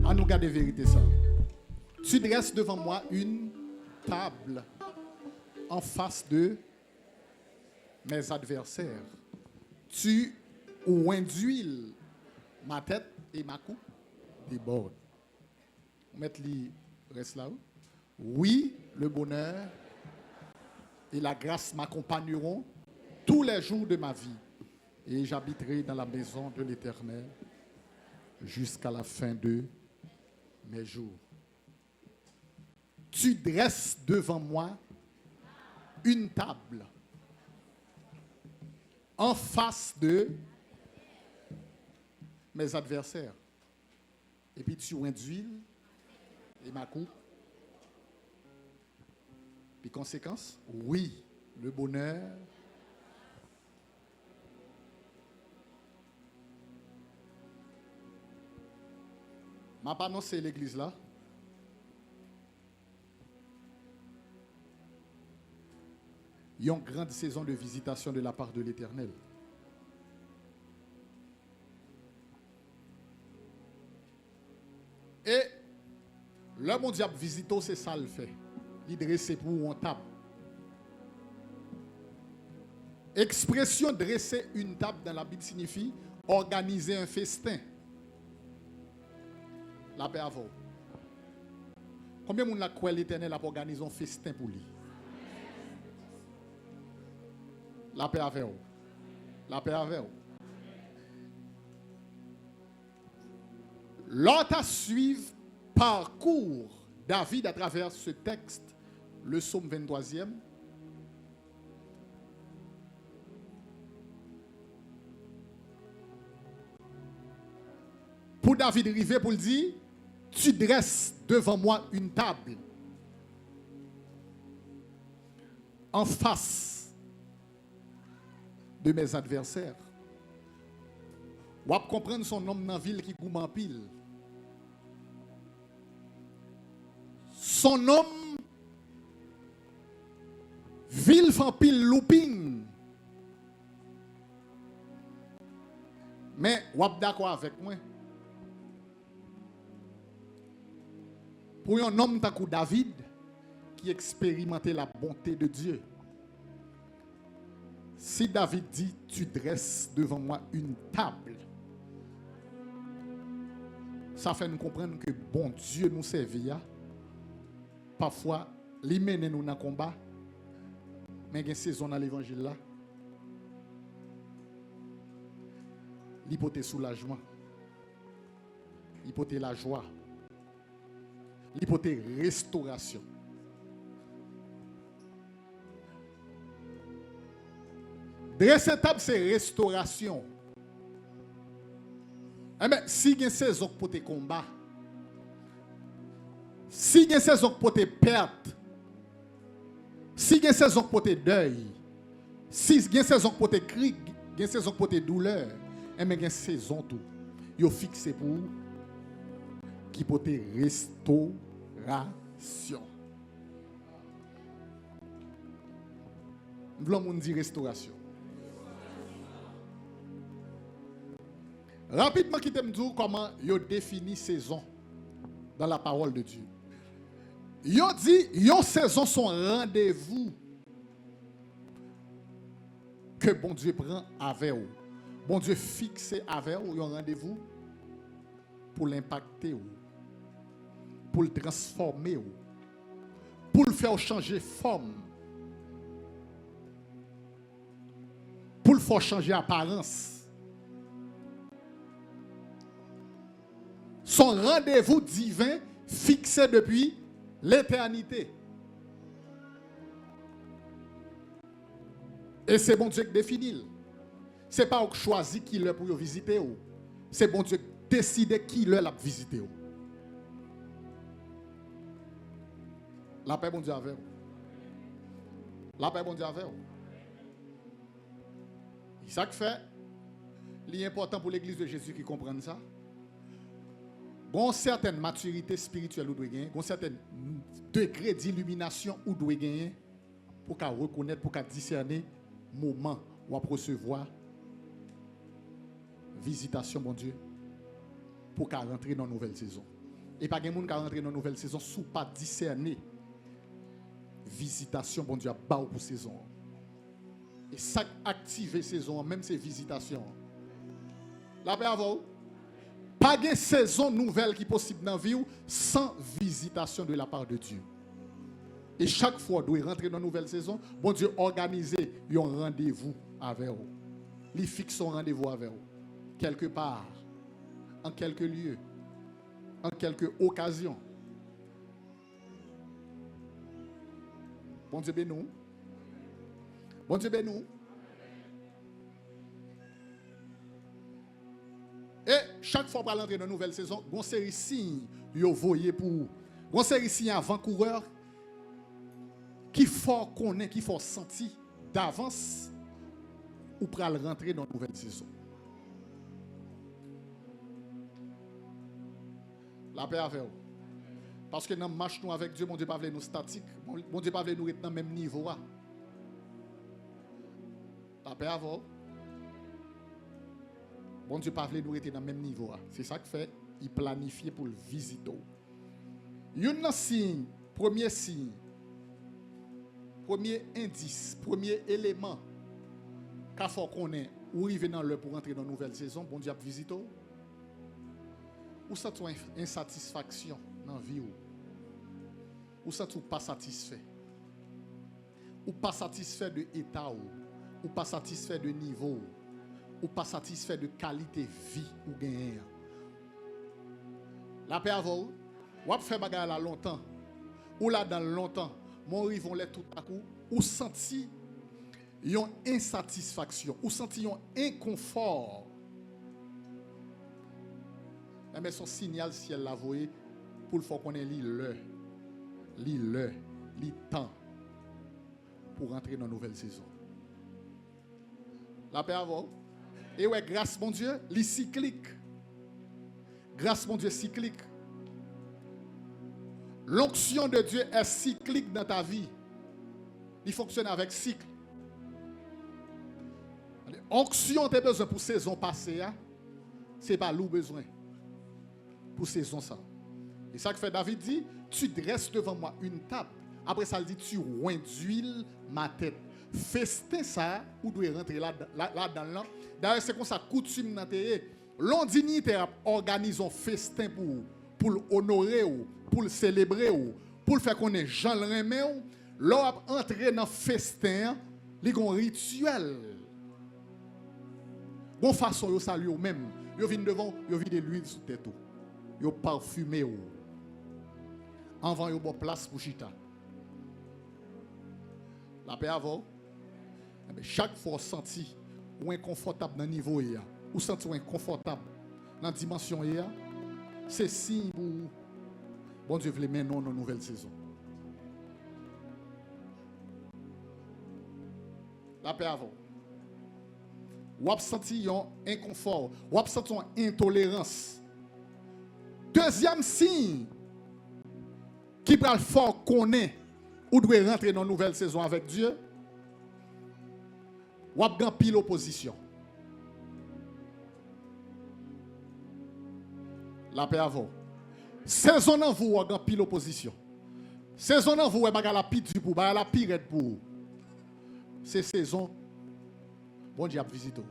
À nous garder vérité ça. Tu dresses devant moi une table en face de mes adversaires. Tu oins d'huile ma tête et ma coupe déborde. Mettre li reste là. Oui, le bonheur et la grâce m'accompagneront tous les jours de ma vie. Et j'habiterai dans la maison de l'Éternel jusqu'à la fin de mes jours. Tu dresses devant moi une table en face de mes adversaires. Et puis tu oins d'huile et ma coupe. Puis conséquence, oui, le bonheur. Ma pas annoncé l'église là. Il y a une grande saison de visitation de la part de l'Éternel. Et le bon diable visite, c'est ça le fait. Il dresse pour une table. Expression dresser une table dans la Bible signifie organiser un festin. La paix à vous. Combien de monde la croit l'Éternel a organisé un festin pour lui? La paix avec vous. La paix avec vous. L'autre à suivre parcours David à travers ce texte, le psaume 23e. Pour David river pour le dire, tu dresses devant moi une table en face de mes adversaires. Ou à comprendre son homme dans la ville qui goûte en pile. Son homme ville en pile looping. Mais ou êtes d'accord avec moi? Pour un homme comme David qui expérimentait la bonté de Dieu. Si David dit, tu dresses devant moi une table, ça fait nous comprendre que bon Dieu nous servit. Parfois, il mène nous dans le combat, mais il y a une saison dans l'évangile là. Il peut soulagement, il peut la joie, il peut restauration. Dresser table, c'est restauration. Mais si il y a une saison pour tes combats, si il y a une saison pour tes pertes, si il y a une saison pour tes deuils, si il y a une saison pour tes cris, il y a une saison pour tes douleurs, mais il y a une saison tout. Il est fixé pour qui peut tes restauration. Nous voulons dire restauration. Rapidement, qui t'aime dire comment il définit saison dans la parole de Dieu. Il dit, yon saison son rendez-vous que bon Dieu prend avec vous. Bon Dieu fixe avec vous, yon rendez-vous pour l'impacter, pour le transformer, pour le faire changer forme, pour le faire changer apparence. Son rendez-vous divin fixé depuis l'éternité. Et c'est bon Dieu qui définit. Ce n'est pas vous choisir qui l'est pour visiter. C'est bon Dieu qui décide qui l'est pour visiter. La paix bon Dieu avec vous. La paix bon Dieu avec vous. C'est ça qui fait. Il est important pour l'église de Jésus qui comprenne ça. Une certaine maturité spirituelle ou doit gagner, un certain degré d'illumination ou doit gagner pour qu'à reconnaître, pour qu'à discerner moment où à recevoir visitation, mon Dieu, pour qu'à rentrer dans une nouvelle saison. Et pas de monde qui rentre dans une nouvelle saison sous pas discerner. Visitation, bon Dieu, a bas pour saison. Et ça active saison, même ces visitations. La paix avant. Pas de saison nouvelle qui est possible dans la vie sans visitation de la part de Dieu. Et chaque fois, doit rentrer dans une nouvelle saison, bon Dieu organiser un rendez-vous avec vous. Il fixe un rendez-vous avec vous. Quelque part, en quelques lieux, en quelques occasions. Bon Dieu bénis. Bon Dieu bénis. Et chaque fois pour entrer dans une nouvelle saison, on série signe yo voyez pour on série signe avant-coureur qui faut connaître, qui faut sentir d'avance ou pour rentrer dans une nouvelle saison. La paix avec vous. Parce que dans marche nous avec Dieu, mon Dieu pas veut nous statique, mon Dieu pas veut nous être dans le même niveau. La paix avec vous. Bon Dieu pas veut nous être dans le même niveau. C'est ça que fait, il planifie pour le visiter. Un signe, premier indice, premier élément qu'il faut qu'on ait ou arriver dans l'heure pour entrer dans une nouvelle saison, bon Dieu a visité. Ou ça tu une insatisfaction dans la vie ou ça tu pas satisfait. Ou pas satisfait de l'état ou pas satisfait de niveau ou pas satisfait de qualité de vie ou gain. La paix avant ou a fait bagarre là longtemps ou là dans longtemps mon rivon là tout à coup ou senti une insatisfaction ou senti un inconfort. Mais son signal ciel l'a voyé pour le faire qu'on ait le temps pour rentrer dans une nouvelle saison. La paix avant. Et ouais, grâce mon Dieu, les cyclique. Grâce mon Dieu cyclique. L'onction de Dieu est cyclique dans ta vie. Il fonctionne avec cycle. Onction tu as besoin pour saison passée, c'est pas l'ou besoin pour saison ça. Et ça que fait David dit, tu dresses devant moi une table. Après ça il dit, tu oins d'huile ma tête. Festin ça, ou doit rentrer là dans l'an. D'ailleurs c'est comme ça coutume dans tes. L'on dignitaire organise un festin pour honorer ou pour le célébrer ou pour le faire connaître Jean le remet ou l'on entrer dans festin, les gon rituel. Bon façon yo saluer ou même, yo vinn devant, yo vinn de l'huile sous tête ou. Yo parfumé ou. Avant yo bon place pour chita. La paix avant. Chaque fois senti ou inconfortable dans le niveau ou senti ou inconfortable dans la dimension c'est signe pour bon Dieu veut mener dans une nouvelle saison. La paix avant. Ou a senti un inconfort, ou a senti une intolérance. Deuxième signe qui prend le fort connaît ou doit rentrer dans une nouvelle saison avec Dieu. Ou a grand pile opposition. La paix avant. Saison en vous, ou a grand pile opposition. Saison en vous, ou a la pite pour, la pirate pour. C'est saison. Bon Dieu a visité.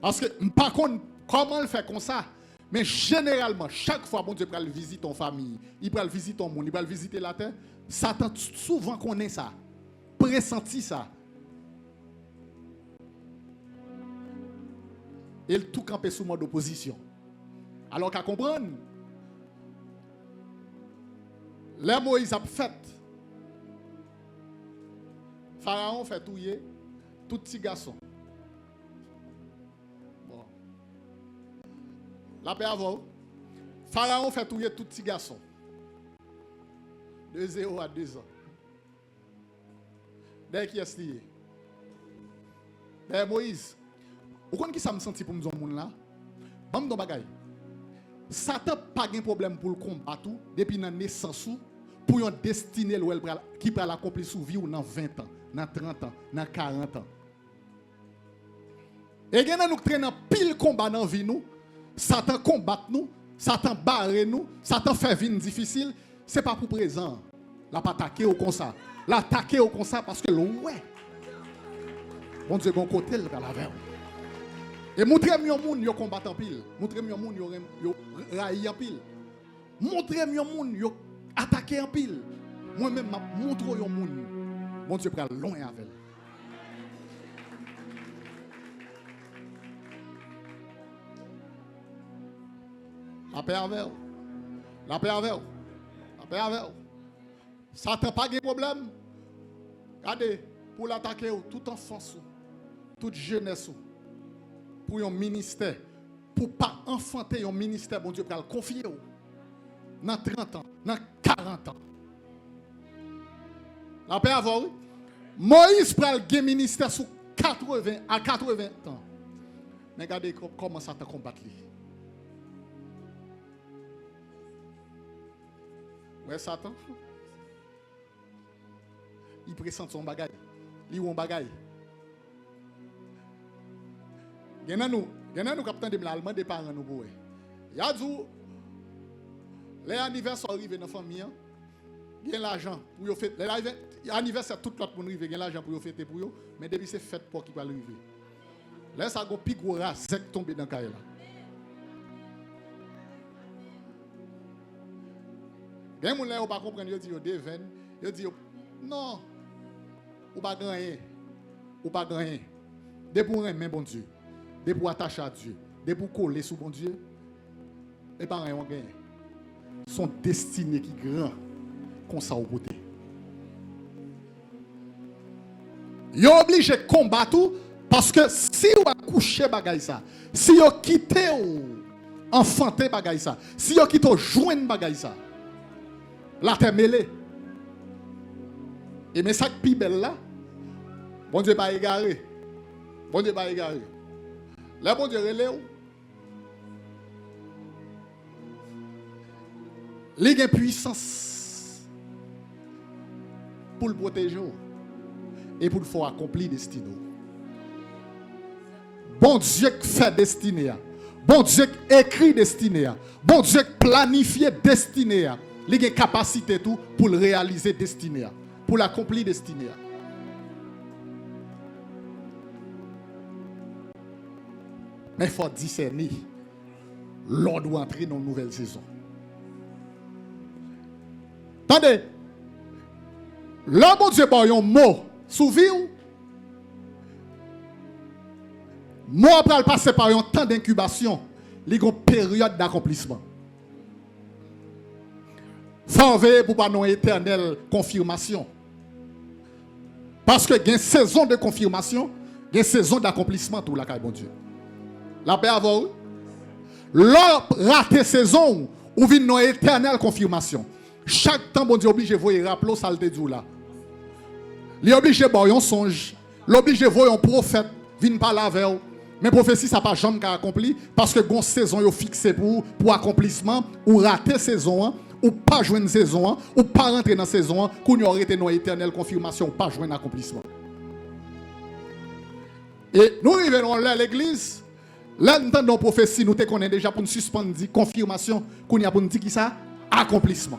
Parce que, par contre, comment le faire comme ça? Mais généralement, chaque fois, bon Dieu va visiter ton famille, il va visiter ton monde, il va visiter la terre. Satan souvent connaît ça. Pressenti ça. Et tout campé sous mode d'opposition. Alors qu'à comprendre, les Moïse a fait. Pharaon fait touiller tout petit garçon. Bon. La paix avant. Pharaon fait touiller tout petit garçon. De 0 à 2 ans. Dès qui est lié. Dès Moïse. Vous connaissez qui ça me senti pour nous dans monde là? Bam don bagay. Satan pas de problème pour le combattre depuis la naissance pour une destinée qui peut l'accomplir sous vie ou dans 20 ans, dans 30 ans, dans 40 ans. Et quand nous traînons pile combat dans vie nous, Satan combat nous Satan barre nous, Satan fait vie difficile, ce n'est pas pour présent. La pas attaquer au comme ça. L'attaquer au comme ça parce que ouais. Bon Dieu, bon côté le la veille. Et montrez-moi un monde yo combat en pile. Montrez-moi un monde yo raille en pile. Montrez-moi un monde yo attaquer en pile. Moi-même montre un monde. Bon Dieu prend loin avec. La paix avec. La paix avec. La paix avec. Satan pas de problème. Regardez, pour l'attaquer, toute enfance, toute jeunesse, pour un ministère, pour ne pas enfanter un ministère, bon Dieu, pour le confier dans 30 ans, dans 40 ans. La paix avec. Moïse prend le ministère sous 80 à 80 ans. Mais regardez comment Satan combat lui. Ouais, Satan. Il pressent son bagage. Il ou un bagage. Gena nous capitaine de l'allemand des parents nous pour. Y a dit les anniversaires arrivent dans la famille. Il y a l'argent pour yo fêter. L'anniversaire tout l'autre monde arrive, il y a l'argent pour yo fêter pour yo, mais depuis c'est fête pour qui va arriver. Là ça go pi gros rasek tomber dans caille là. Gen moun là ou pas comprendre, yo dit yo devin, yo dit non. Ou pas gagner. Ou pas gagner. De pour aimer bon Dieu. De pour attacher à Dieu. De pour coller sous bon Dieu. Et pas rien on gagne. Son destiné qui grand comme ça au côté. Yo obligé de combattre parce que si ou a couché bagay ça, si yo quitté ou enfanté bagay ça, si yo quitté joindre bagay ça, la terre mêlée. Et mais ça qui est belle là, bon Dieu pas égaré. Bon Dieu pas égaré. Là, bon Dieu relève. Il y a une puissance pour le protéger et pour le faire accomplir destinée. Bon Dieu qui fait destinée. Bon Dieu qui écrit destinée. Bon Dieu qui planifie destinée. Il y a une capacité tout pour le réaliser destinée. Pour l'accomplir destinée. Mais il faut discerner. L'on doit entrer dans une nouvelle saison. Attendez. Là, mon Dieu, il y a un mot. Souvenez-vous. Mot après passer par un temps d'incubation. Il y a une période d'accomplissement. Il faut veiller pour ne pas avoir une éternelle confirmation. Parce que il y a une saison de confirmation, il y a une saison d'accomplissement tout la bon Dieu. La paix avant vous. L'or raté saison ou vient une éternelle confirmation. Chaque temps bon Dieu obligé voyer rappeler ça le dit là. Il obligé voir un songe, l'obligé voir un prophète vient parler avec vous. Mais prophétie ça pas jamais accompli parce que gon saison yo fixé pour accomplissement ou rater saison ou pas joindre saison ou pas rentrer dans saison qu'on y aurait été une éternelle confirmation ou pas joindre accomplissement. Et nous arrivons là à l'église, là nous entendons prophétie, nous te connaissons déjà pour nous suspendre confirmation qu'on y a pour nous dire qui ça accomplissement.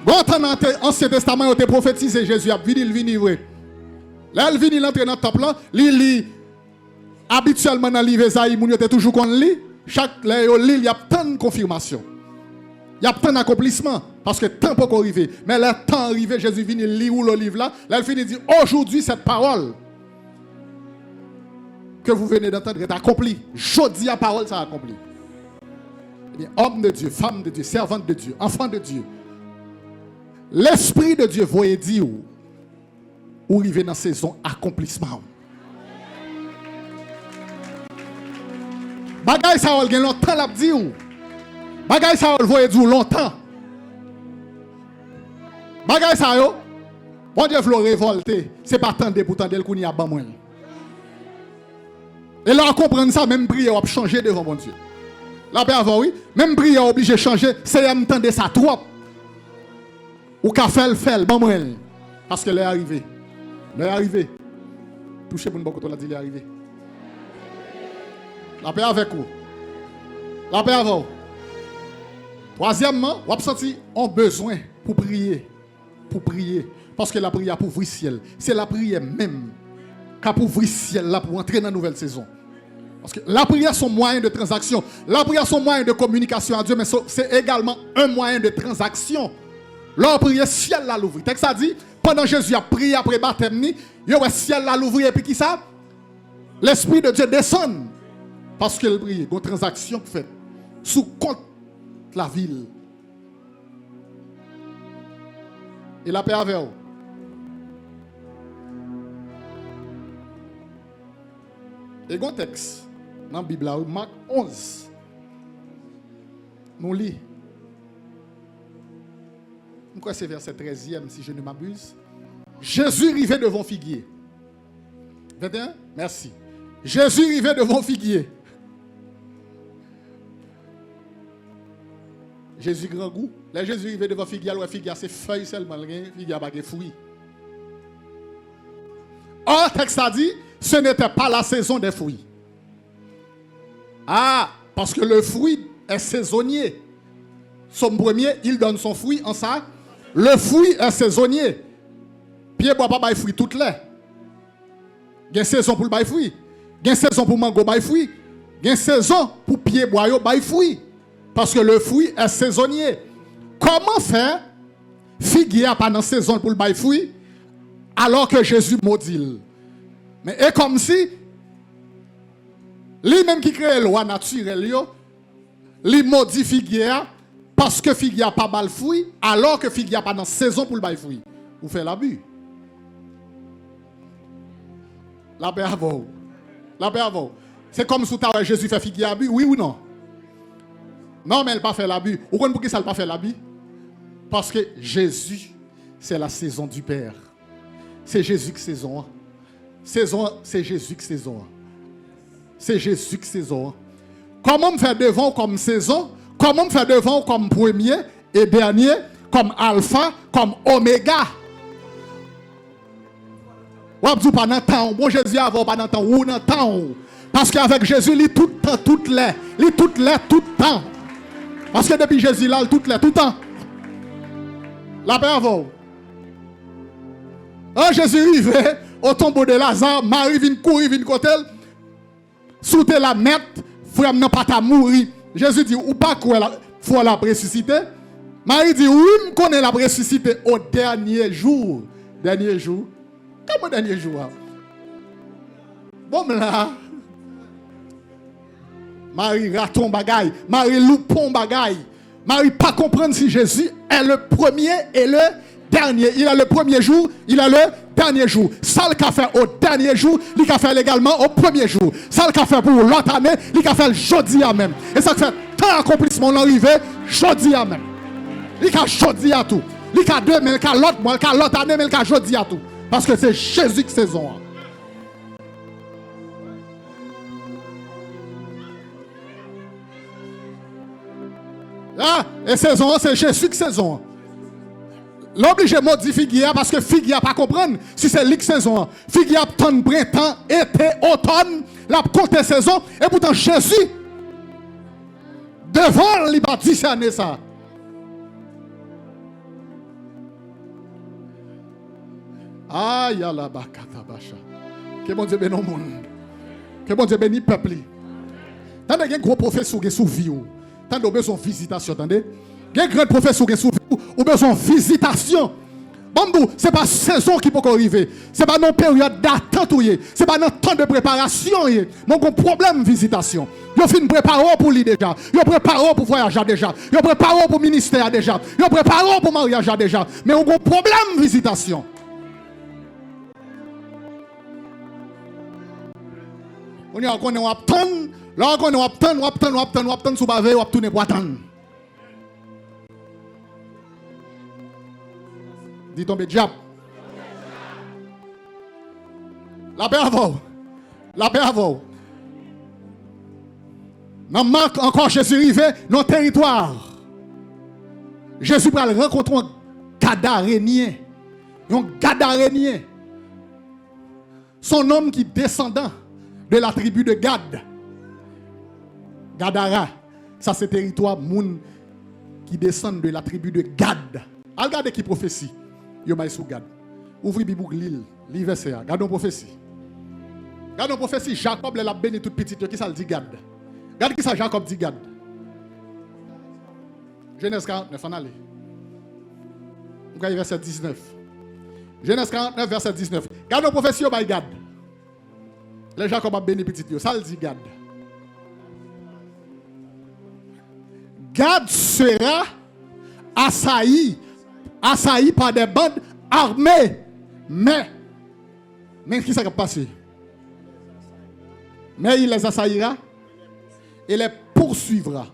Bon dans l'Ancien Testament, il a prophétisé Jésus a venu vrai. Là il vient l'entrer dans le temple là, il lit habituellement dans le livre Esaïe, il était toujours qu'on lit. Chaque là il y a tant de confirmation. Il y a tant d'accomplissement parce que tant pas arrivé. Mais le temps arrivé, Jésus vient lire le livre là, là il finit dire aujourd'hui cette parole que vous venez d'entendre est accomplie. Jeudi la parole ça accompli. Eh bien, homme de Dieu, femme de Dieu, servante de Dieu, enfant de Dieu. L'esprit de Dieu voyait dire où arriver dans saison accomplissement. Bagay ça va longtemps l'a dit ou. Bagay ça va voyer dire longtemps. Bagay ça yo. Bon Dieu veut révolter, c'est pas tendre pour tendre qu'on y a ban moi. Et là on comprend ça même prière va changer devant bon Dieu. Là ben avant oui, même prière obligé de changer, c'est entendre ça trop. Ou qu'a fait ban moi parce que l'est arrivé. L'est arrivé. Touchez pour une bonne côté, on a dit l'est arrivé. La paix avec vous. La paix avec vous. Troisièmement, vous avez senti un besoin pour prier. Pour prier. Parce que la prière pour ouvrir le ciel. C'est la prière même qui a pour ouvrir le ciel là, pour entrer dans une nouvelle saison. Parce que la prière, c'est un moyen de transaction. La prière, c'est un moyen de communication à Dieu, mais c'est également un moyen de transaction. Leur prière, ciel là l'ouvrir. Texte a dit, pendant Jésus a prié après baptême, il y a ciel là l'ouvrir et puis qui ça? L'Esprit de Dieu descend. Parce qu'il prie, il y a une transaction faite sous compte la ville. Et la paix avec vous. Et il y a un texte dans la Bible, Marc 11. Nous lisons. Je crois que c'est verset 13e, si je ne m'abuse. Jésus arrivait devant figuier. 21? Merci. Jésus arrivait devant figuier. Jésus grand goût. Là, Jésus arrivait devant figuier, alors figuier c'est feuilles seulement, figuier n'a pas de fruits. Or, le texte a dit, ce n'était pas la saison des fruits. Ah, parce que le fruit est saisonnier. Son premier, il donne son fruit en ça. Le fruit est saisonnier. Pierre bois pas de fruit toutes les. Il y a une saison pour le fruit. Il y a une saison pour mango bail fruit. Il y a une saison pour pied bois bail fruit. Parce que le fruit est saisonnier. Comment faire figuier pas dans saison pour le bail fruit alors que Jésus maudit? Mais est comme si lui-même qui crée la loi naturelle, lui maudit figuier parce que figuier pas bal fruit alors que figuier pas dans saison pour le bail fruit. Vous faites l'abus. La paix à vous. La paix à vous. C'est comme si Jésus fait figuier abus, oui ou non? Non, mais elle n'a pas fait l'abus. Vous comprenez pourquoi ça n'a pas fait l'abus? Parce que Jésus, c'est la saison du Père. C'est Jésus qui saison. Saison, c'est Jésus qui saison. C'est Jésus qui saison. Comment me faire devant comme saison? Comment me faire devant comme premier et dernier? Comme alpha, comme oméga? Ou abdou pas dans temps. Bon Jésus avant pas dans temps. Ou dans temps. Parce qu'avec Jésus, il est tout le temps, tout le temps. Parce que depuis Jésus, là, tout le temps. La paix à vous. Quand Jésus arrive au tombeau de Lazare, Marie vient courir, vient côté. Sous la mettre, frère n'a pas ta mourir. Jésus dit, ou pas quoi, faut la ressusciter. Marie dit, oui, je connais la ressusciter au dernier jour. Dernier jour. Comment dernier jour? Bon, là. Marie raton bagaille, Marie loupon bagaille. Marie pas comprendre si Jésus est le premier et le dernier. Il a le premier jour, il a le dernier jour. Ça le qu'a fait au dernier jour, il a fait également au premier jour. Ça le qu'a fait pour l'autre année, il a fait le jeudi à même. Et ça fait tant accomplissement l'arrivée jeudi à même. Il a jeudi à tout. Il a demain, il a l'autre mois, il a l'autre année, mais il a jeudi à tout. Parce que c'est Jésus qui saison. Ah, et saison, c'est Jésus qui saison. L'obligé maudit figuier parce que figuier pas comprendre si c'est lui qui saison. Figuier tant printemps, été, automne, la compte saison et pourtant Jésus devant il va discerner ça. Aïe la bakata bacha. Que bon Dieu bénisse monde. Que bon Dieu bénisse peuple. Tant de gros professeur qui sous vie. Tant de besoin visitation, attendez. Il y a un grand professeur qui est souffert ou besoin visitation. Bon, ce n'est pas saison qui peut arriver. Ce n'est pas une période d'attente. Ce n'est pas un temps de préparation. Mon problème visitation. Ils fin préparé pour lui déjà. Ils préparé pour voyager déjà. Ils préparé pour ministère déjà. Ils préparé pour mariage déjà. Mais on a un problème visitation. On y a qu'on est attendre. Là on est attendre sous bavé, on tourner pour attendre. Dis tomber diable. La paix à vous. La paix à vous. Dans Marc, encore Jésus arrivé dans le territoire. Jésus va rencontrer un Gadarénien. Un Gadarénien. Son homme qui descendant de la tribu de Gad. Gadara, ça c'est territoire moun qui descend de la tribu de Gad. Regardez qui prophétie. Yo bay sous Gad. Ouvrez Bible l'île, li verset. Gardons prophétie. Gardons prophétie Jacob l'a béni toute petite qui ça le dit Gad. Regarde qui ça Jacob dit Gad. Genèse 49 en aller. On va verset 19. Genèse 49 verset 19. Gardons prophétie by Gad. Le Jacob a béni petite yo, ça le dit Gad. Gad sera assailli par des bandes armées. Mais qui ça va passer? Mais il les assaillira et les poursuivra.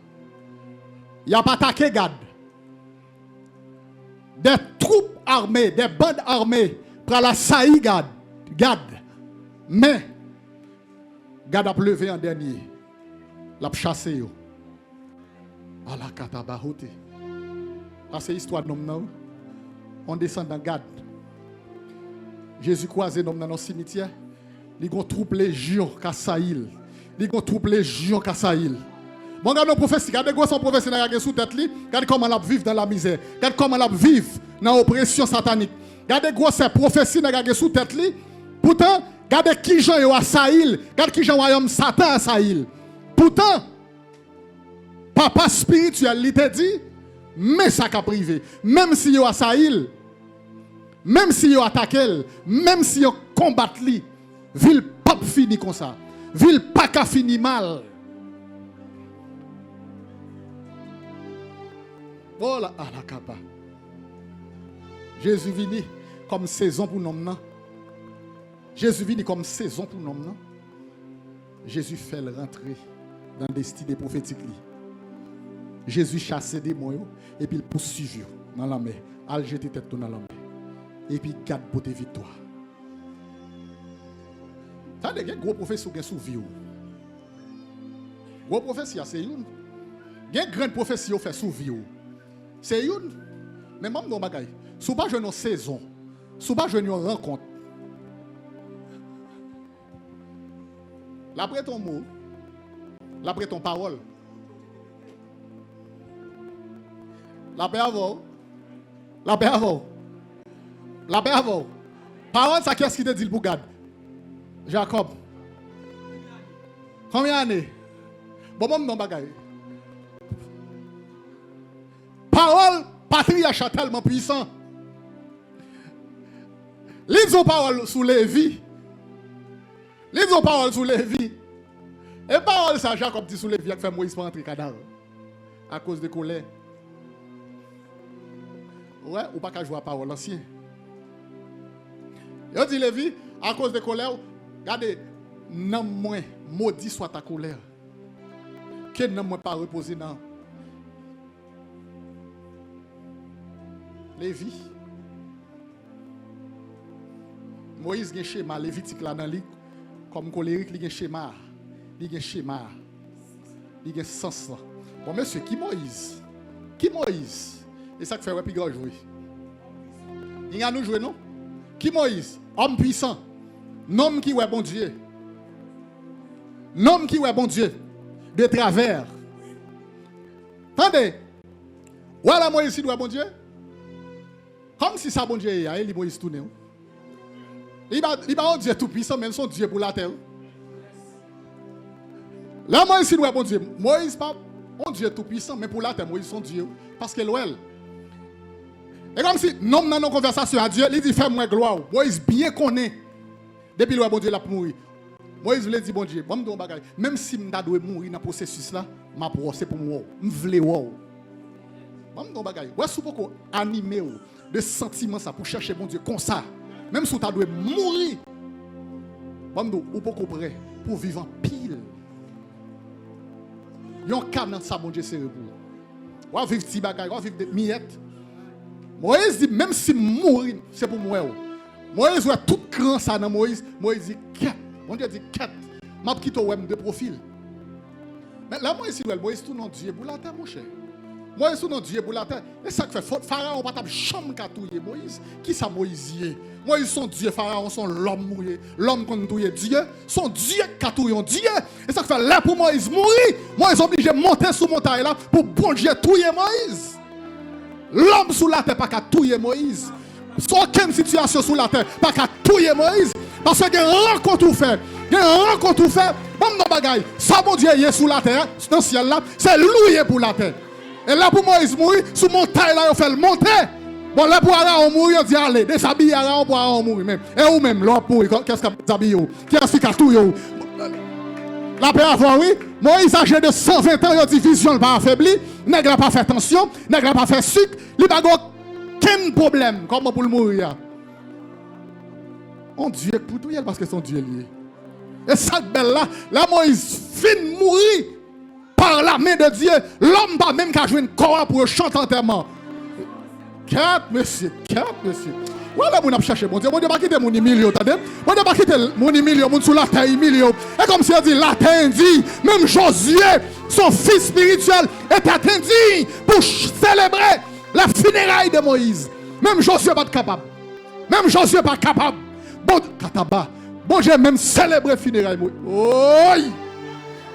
Il n'a pas attaqué Gad. Des troupes armées, des bandes armées pour l'assaillir Gad. Mais Gad a levé en dernier. L'a chassé yo. À la katabahote. C'est l'histoire de l'homme. On descend dans Gad. Jésus croisé l'homme dans le cimetière. Il y a une troupe légion qui a saïl. Il y a une troupe légion qui a saïl. Bon, regardez nos prophéties. Regardez son prophétie qui est sous tête. Regardez comment elle vit dans la misère. Regardez comment elle vit dans l'oppression satanique. Regardez ces prophéties qui est sous tête. Pourtant, regardez qui Jean est à saïl. Regardez qui Jean royaume Satan à saïl. Pourtant, papa spirituel, il t'a dit, mais ça qu'a privé. Même si il a saïl, même si il a attaqué, même si il a combattu, ville pas fini comme ça. Ville pas qu'a fini mal. Voilà, à la capa. Jésus vini comme saison pour nous. Jésus vini comme saison pour nous. Jésus fait le rentrer dans le destin prophétique. Jésus chasse des démons et puis il poursuit dans la mer. Il jette tête dans la mer. Et puis il garde pour tes victoires. Ça veut dire que gros prophétie qui sous vie. Gros prophétie c'est une. Il y a une grande prophétie qui fait sous vie. C'est une. Mais même dans bagay. Sous pas une saison. Sous pas une rencontre. L'après ton mot, l'après ton parole. La paix avant. La paix avant. La paix avant. Parole, ça qu'est-ce qui te dit le bougade? Jacob. Combien d'années? Bon, non, bagaille. Parole, patriarche tellement puissant. Lisons parole sous Lévi. Lisons parole sous Lévi. Et parole, ça, Jacob dit sous Lévi, qui fait Moïse pour entrer cadavre. À cause de colère. Ouais, ou pas qu'à jouer à parole ancien. Il dit Lévi, à cause de colère, regardez, non moins, maudit soit ta colère. Que non moins pas reposer dans. Lévi. Moïse a un schéma, Lévitique là dans lui, comme colérique, il a un schéma. Il a un schéma. Il a un sens. Bon, monsieur, qui Moïse? Qui Moïse? Et ça que fait puis jouer. Il y a nous jouer non? Qui Moïse? Homme puissant. Homme qui est bon Dieu. Homme qui est bon Dieu. De travers. Attendez. Voilà Moïse qui doit bon Dieu. Comme si ça bon Dieu est, il Moïse tourne. Il va un Dieu tout puissant, même son Dieu pour la terre. Là Moïse doit bon Dieu. Moïse pas un Dieu tout puissant, mais pour la terre Moïse son Dieu parce que l'ouel. Et comme si non dans nos conversations à Dieu, il dit fais-moi gloire. Moïse bien connaît. Depuis le bon Dieu l'a mourir. Moïse voulait dire bon Dieu, même si je dois mourir dans le processus là, c'est pour moi. Je veux voir. Est-ce que vous animer de sentiments ça pour chercher bon Dieu comme ça? Même si tu dois mourir, ou pas prêt pour vivre en pile. Il y a un canon ça bon Dieu cérébral. Ou à vivre petit bagay, ou à vivre des miettes. Moïse dit même si mourir, c'est pour moi. Moïse voit tout grand ça dans Moïse. Moïse dit 4. Mon Dieu dit 4. Je quitte de profil. Mais là, Moïse tourne Dieu pour la terre, mon cher. Moïse sous non Dieu pour la terre. Et ça fait Pharaon pas chambre katouiller Moïse. Qui ça Moïse? Moïse son Dieu, Pharaon son l'homme mourir. L'homme qu'on touille Dieu, son Dieu katouille Dieu. Et ça fait là pour Moïse mourir. Moïse obligé de monter sur montagne là pour bon Dieu touiller Moïse. L'homme sous la terre pas qu'à touiller Moïse. Sans aucune situation sous la terre pas qu'à touiller Moïse. Parce que une rencontre ou fait. Une rencontre ou fait. Bon non bagaille. Ça bon Dieu est sous la terre, dans le ciel là, c'est loué pour la terre. Et là pour Moïse mourir, sous montagne là, il fait le monter. Bon là pour Aaron mourir, on dit allez, déshabiller Aaron pour Aaron mourir même. Et ou même, l'homme mourir, qu'est-ce qu'il déshabille? Qui est-ce qui a tout? La paix avant, oui. Moïse âgé de 120 ans, il a dit vision pas affaibli. Nèg n'a pas fait tension, nèg n'a pas fait sucre. Il n'a pas aucun problème. Comment pour le mourir? On Dieu pour tout, parce que son Dieu est lié. Et ça belle là, là Moïse fin mourir par la main de Dieu. L'homme pas même qu'à jouer une corps pour chanter enterrement. Quatre monsieur. Voilà, mon a cherché mon Dieu. Mon Dieu pas quitter mon million, attendez. Mon Dieu pas quitter mon million, mon sous la terre million. Et comme si on dit la terre dit, même Josué, son fils spirituel, était attendu pour célébrer la funéraille de Moïse. Même Josué pas capable. Même Josué pas capable. Bon kataba. Bon Dieu même célébrer funéraille Moïse. Oi!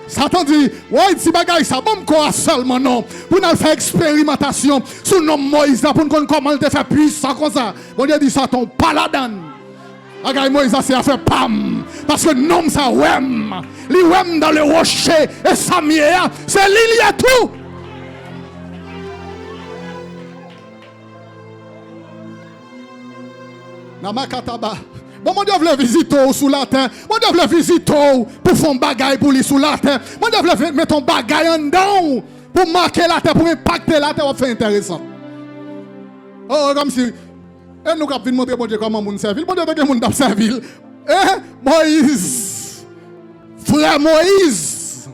Satan dit, ouais, si bagaille ça, bon quoi seulement non. Pour nous faire expérimentation sous le nom Moïse là, pour nous connaître comment te faire puissant comme ça. Bon Dieu dit Satan, pas la donne. Bagaille Moïse c'est à faire pam. Parce que nom ça ouem. Li ouem dans le rocher et ça mieux, c'est l'il y a tout. Namakataba. Bon, mon Dieu veut visiter sous la terre. Mon Dieu veut visiter pour faire un bagaille pour lui sous la terre. Mon Dieu veut mettre ton bagaille en dedans pour marquer la terre, pour impacter la terre, pour faire intéressant. Oh, comme si. Et nous avons montrer mon Dieu comment nous servir. Mon Dieu veut que nous servir. Moïse. Frère Moïse.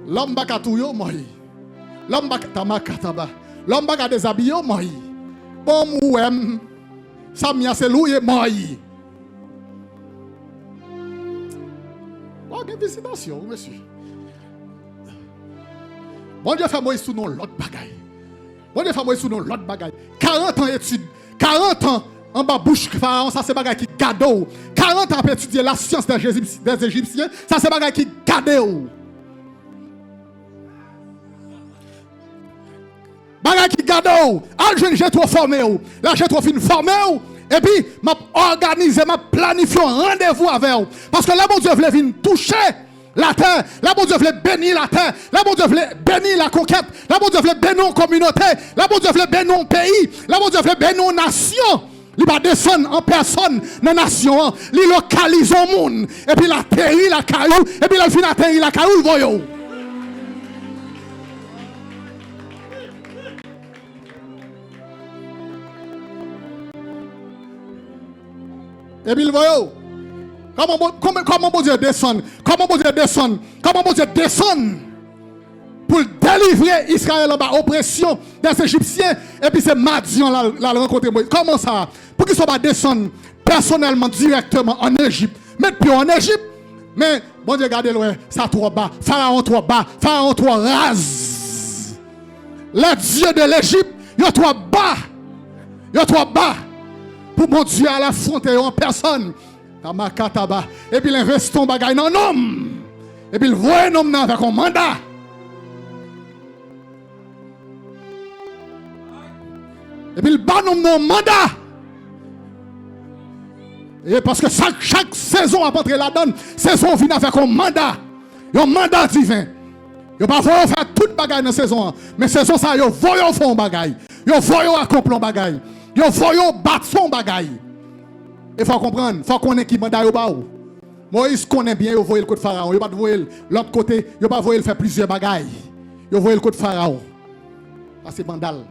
L'homme baka touyo, Moïse. L'homme baka tamakataba. L'homme baka déshabillé, Moïse. Bon, mouem. Ça m'a c'est loué Moïse. Oh, quelle visitation, monsieur. Bon Dieu fait Moïse sous nos l'autre bagaille. Bon Dieu fait Moïse sous nos l'autre bagaille. 40 ans d'études. 40 ans en bas bouche Pharaon, ça c'est bagaille qui cadeau. 40 ans à étudier la science des Égyptiens, ça c'est bagaille qui cadeau. Bagay qui gado, j'ai trop formé, là j'ai trop fin formé, et puis m'a organisé, m'a planifié un rendez-vous avec vous. Parce que là, mon Dieu voulait venir toucher la terre, là, mon Dieu voulait bénir la terre, là, mon Dieu voulait bénir la conquête, là, mon Dieu voulait bénir une communauté, là, mon Dieu voulait bénir un pays, là, mon Dieu voulait bénir une nation. Il va descendre en personne dans la nation, il localise au monde, et puis la terre, la caillou, et puis la fin la terre, la caillou, voyons. Et puis, il voit comment bon Dieu descend, comment bon Dieu descend pour délivrer Israël en bas oppression des Égyptiens. Et puis c'est Madian la rencontre Moïse. Comment ça? Pour qu'ils ne soient pas descendre personnellement, directement en Égypte. Mettre pied en Égypte. Mais bon Dieu, regardez loin, ça trop bas. Pharaon trop bas. Pharaon trop rase. Les dieux de l'Égypte, ils sont trop bas. Ils sont trop bas. Pour mon Dieu à la frontière en personne. Et puis il investit ton bagage dans un homme. Et puis il voit un homme avec un mandat. Et puis il bat un homme dans un mandat. Et parce que chaque saison à entrer là-dedans, saison vient avec un mandat. Un mandat divin. Ils ne pas faire tout bagage dans la saison. Mais saison ça, ils voient faire un bagage. Ils voient accomplir un bagage. Ils voient battre son bagage. Il faut comprendre, il faut qu'on ait qui mandat au bas. Moïse connaît bien, il voit le côté Pharaon. Il pas voir l'autre côté, il pas voir faire plusieurs bagailles. Il voit le côté Pharaon. Ça c'est mandal.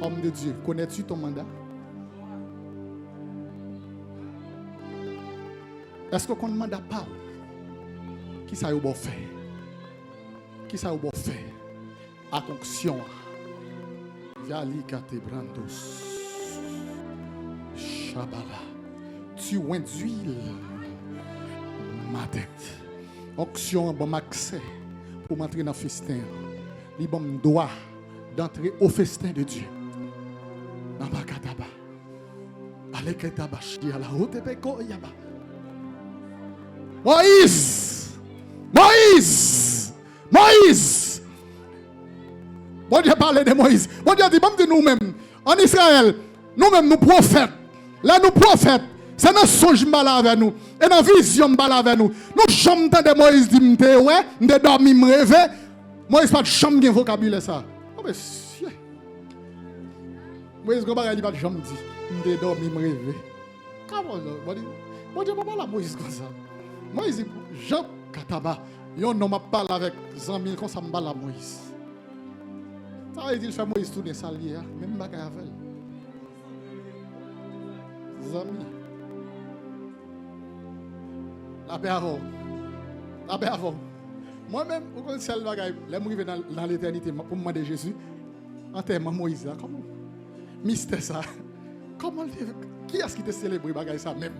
Homme de Dieu, connais-tu ton mandat? Est-ce qu'on ne mandat pas? Qui ça vous fait? Qui ça vous fait? À conction. Yali Katebrandos. Shabala. Tu induis ma tête. Onction bon accès pour m'entrer dans le festin. Il bon droit d'entrer au festin de Dieu. Nabakataba. Aleketaba shia la hotepeko yaba. Moïse. Bon Dieu parle de Moïse. Bon Dieu dit, même de nous-mêmes, en Israël, nous-mêmes, nous prophètes. Là, nous prophètes. C'est dans songe mbala avec nous. Et dans vision mbala avec nous. Nous sommes de Moïse dit, ouais, nous dormi, me rêver. Moïse pas de chambre de vocabulaire ça. Oh monsieur. Moïse ne pas de chambre dit, nous dormi, me rêver. Comment ça? Bon Dieu, pas la Moïse comme ça. Moïse dit, Jean Kataba, yon non m'a parlé avec Zambie comme ça m'bala Moïse. Ça veut dire qu'il fait Moïse tourner ça lié, même bagaille avec. Zambie. La paix avant. Moi-même, vous connaissez le bagaille, là je arrive dans l'éternité pour me demander Jésus, enterrement Moïse là, comment? Mystère ça. Comment qui est-ce qui t'a célébré bagaille ça même?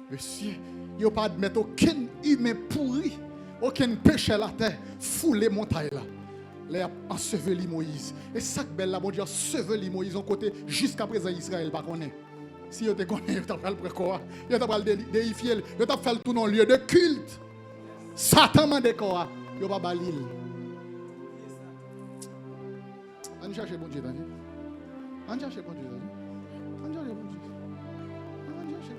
Monsieur, il n'y a pas de mettre aucun humain pourri, aucun péché à la terre, fouler montagne là. Là, enseveli Moïse. Et ça que belle là, bon Dieu, enseveli Moïse en côté, jusqu'à présent Israël pas connaît. Si vous te connaissez, vous t'appelle pour quoi? Vous t'appelle déifier, vous t'appelle tout dans lieu de culte. Satan m'a dit quoi? Vous pas balil. On cherche bon Dieu, Daniel. On cherche bon Dieu, Daniel. On cherche bon Dieu. On cherche bon Dieu.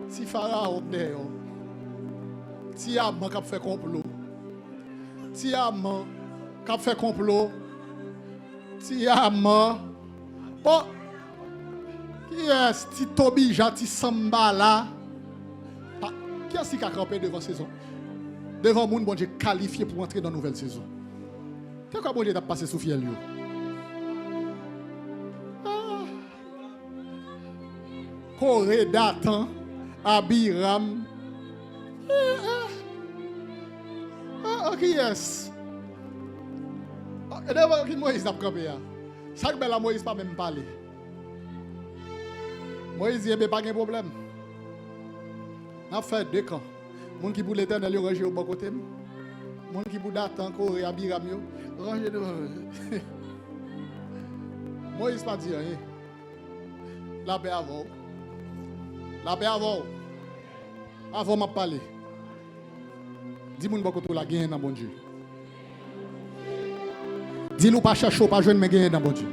Si Pharaon est si Amman qui fait complot, si Amman qui fait complot, si Amman, bon, qui est-ce qui Tobi Jati Samba là? Qui est-ce qui a campé devant la saison? Devant le monde, bon Dieu, qualifié pour entrer dans la nouvelle saison. Qu'est-ce que bon Dieu a passé sous fiel? Corée Datan, Abiram. Qui est-ce? Et devant qui Moïse a campé. Chaque belle Moïse pas même parler. Moïse dit, pas de problème. On a fait 2 camps. Les gens qui pour l'éternel, ils rangent au bon côté. Les gens qui pour Datan, Corée, Abiram, ils rangent devant. Moïse pas dit rien. La paix avant. La paix avant. Avant m'a parlé. Dis-moi beaucoup de la gagne dans bon Dieu. Dis-nous pas chercher pas jeune mais gagne dans bon Dieu.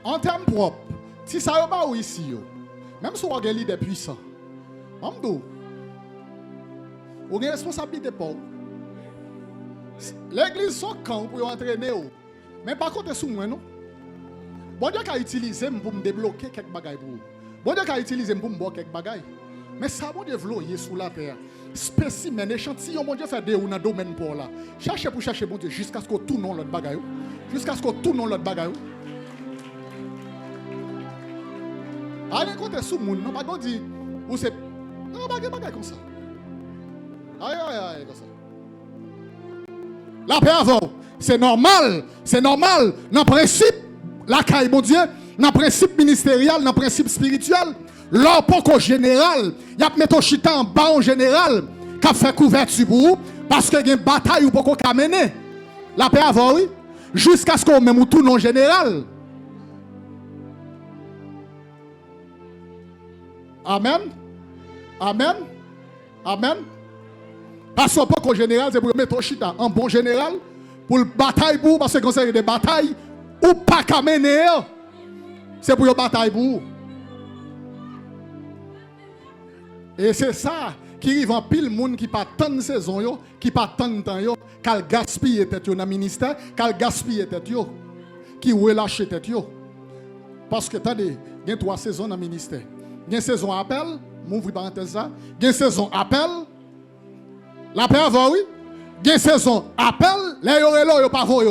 En termes propres, si ça n'est pas ici, même si on a un leader puissant, on a une responsabilité pour l'église son camp pour entraîner. Mais par contre, c'est moi, non? Bon Dieu a utilisé pour me débloquer quelques bagailles pour vous. Bon Dieu a utilisé pour me boire quelques bagailles. Mais ça va développer sous la terre. Spécimen, échantillon, bon Dieu fait des ou dans le domaine pour là. Cherchez pour chercher, bon Dieu, jusqu'à ce que tout non l'autre bagaille. Jusqu'à ce que tout non l'autre bagaille. Allez, quand tu es sous le monde, non, pas dire, ou c'est. Non, bagaille comme ça. Aïe, comme ça. La paix avant, c'est normal. Dans le principe, la caille, mon Dieu, dans le principe ministériel, dans le principe spirituel, l'or pas général, il y a mettre chita en bas en général, qui a fait couverture pour vous, parce qu'il y a une bataille ou pas qu'on mener. La paix avant, oui, jusqu'à ce qu'on mette tout non général. Amen. Parce que pas général, c'est pour mettre chita en bon général, pour le bataille pour, parce que quand c'est des batailles, ou pas qu'à mener, c'est pour le bataille pour. Et c'est ça qui arrive en pile monde qui pas tant de saison, qui pas tant de temps, qui a gaspillé tête dans le ministère, qui a gaspillé tête, qui relâche tête. Parce que, attendez, il y a 3 saisons dans le ministère. Il y a une saison appel, m'ouvre parenthèse ça. Il y a une saison appel, la paix avant, oui. Il y a une saison appel, les yo pas voyé.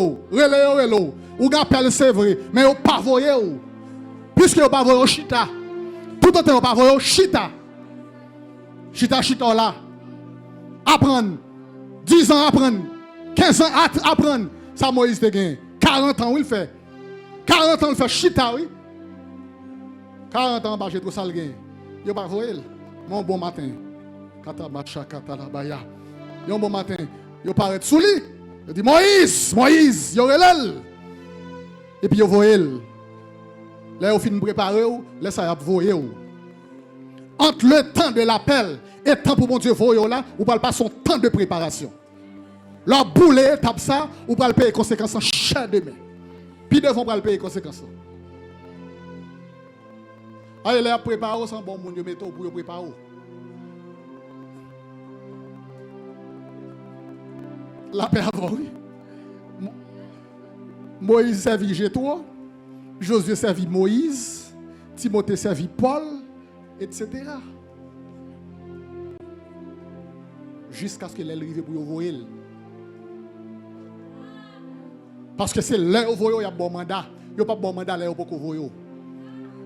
Ou appel c'est vrai, mais yo pas voyé. Puisque yo pas voyé chita. Tout en temps, pas voyez, chita. Chita là. Apprendre. 10 ans apprendre. 15 ans apprendre. Ça Moïse te gagne. 40 ans, il fait. 40 ans, il fait chita, oui. 40 ans, j'ai trop ça le gagne. Yo pas voyez. Mon bon matin. Katabacha katalabaya. Yon bon matin. Yo paraît sous lui. Yo dit Moïse, yo relève. Et puis yo voyez. Là, vous finissez de préparer, laissez ça voyer. Entre le temps de l'appel et le temps pour mon Dieu voyer là, vous ne parlez pas son temps de préparation. La boule étape ça, vous parlez payer les conséquences en chaque demain. Puis devant payer les conséquences. Allez, là, préparez sans bon monde, mettez pour préparer. L'appel avant, oui. Moïse servit Jétro. Josué servit Moïse, Timothée servit Paul, etc. Jusqu'à ce que l'elle arrive pour voyer. Parce que c'est là où il y a un bon mandat. Il n'y a pas de bon mandat là où il voyer.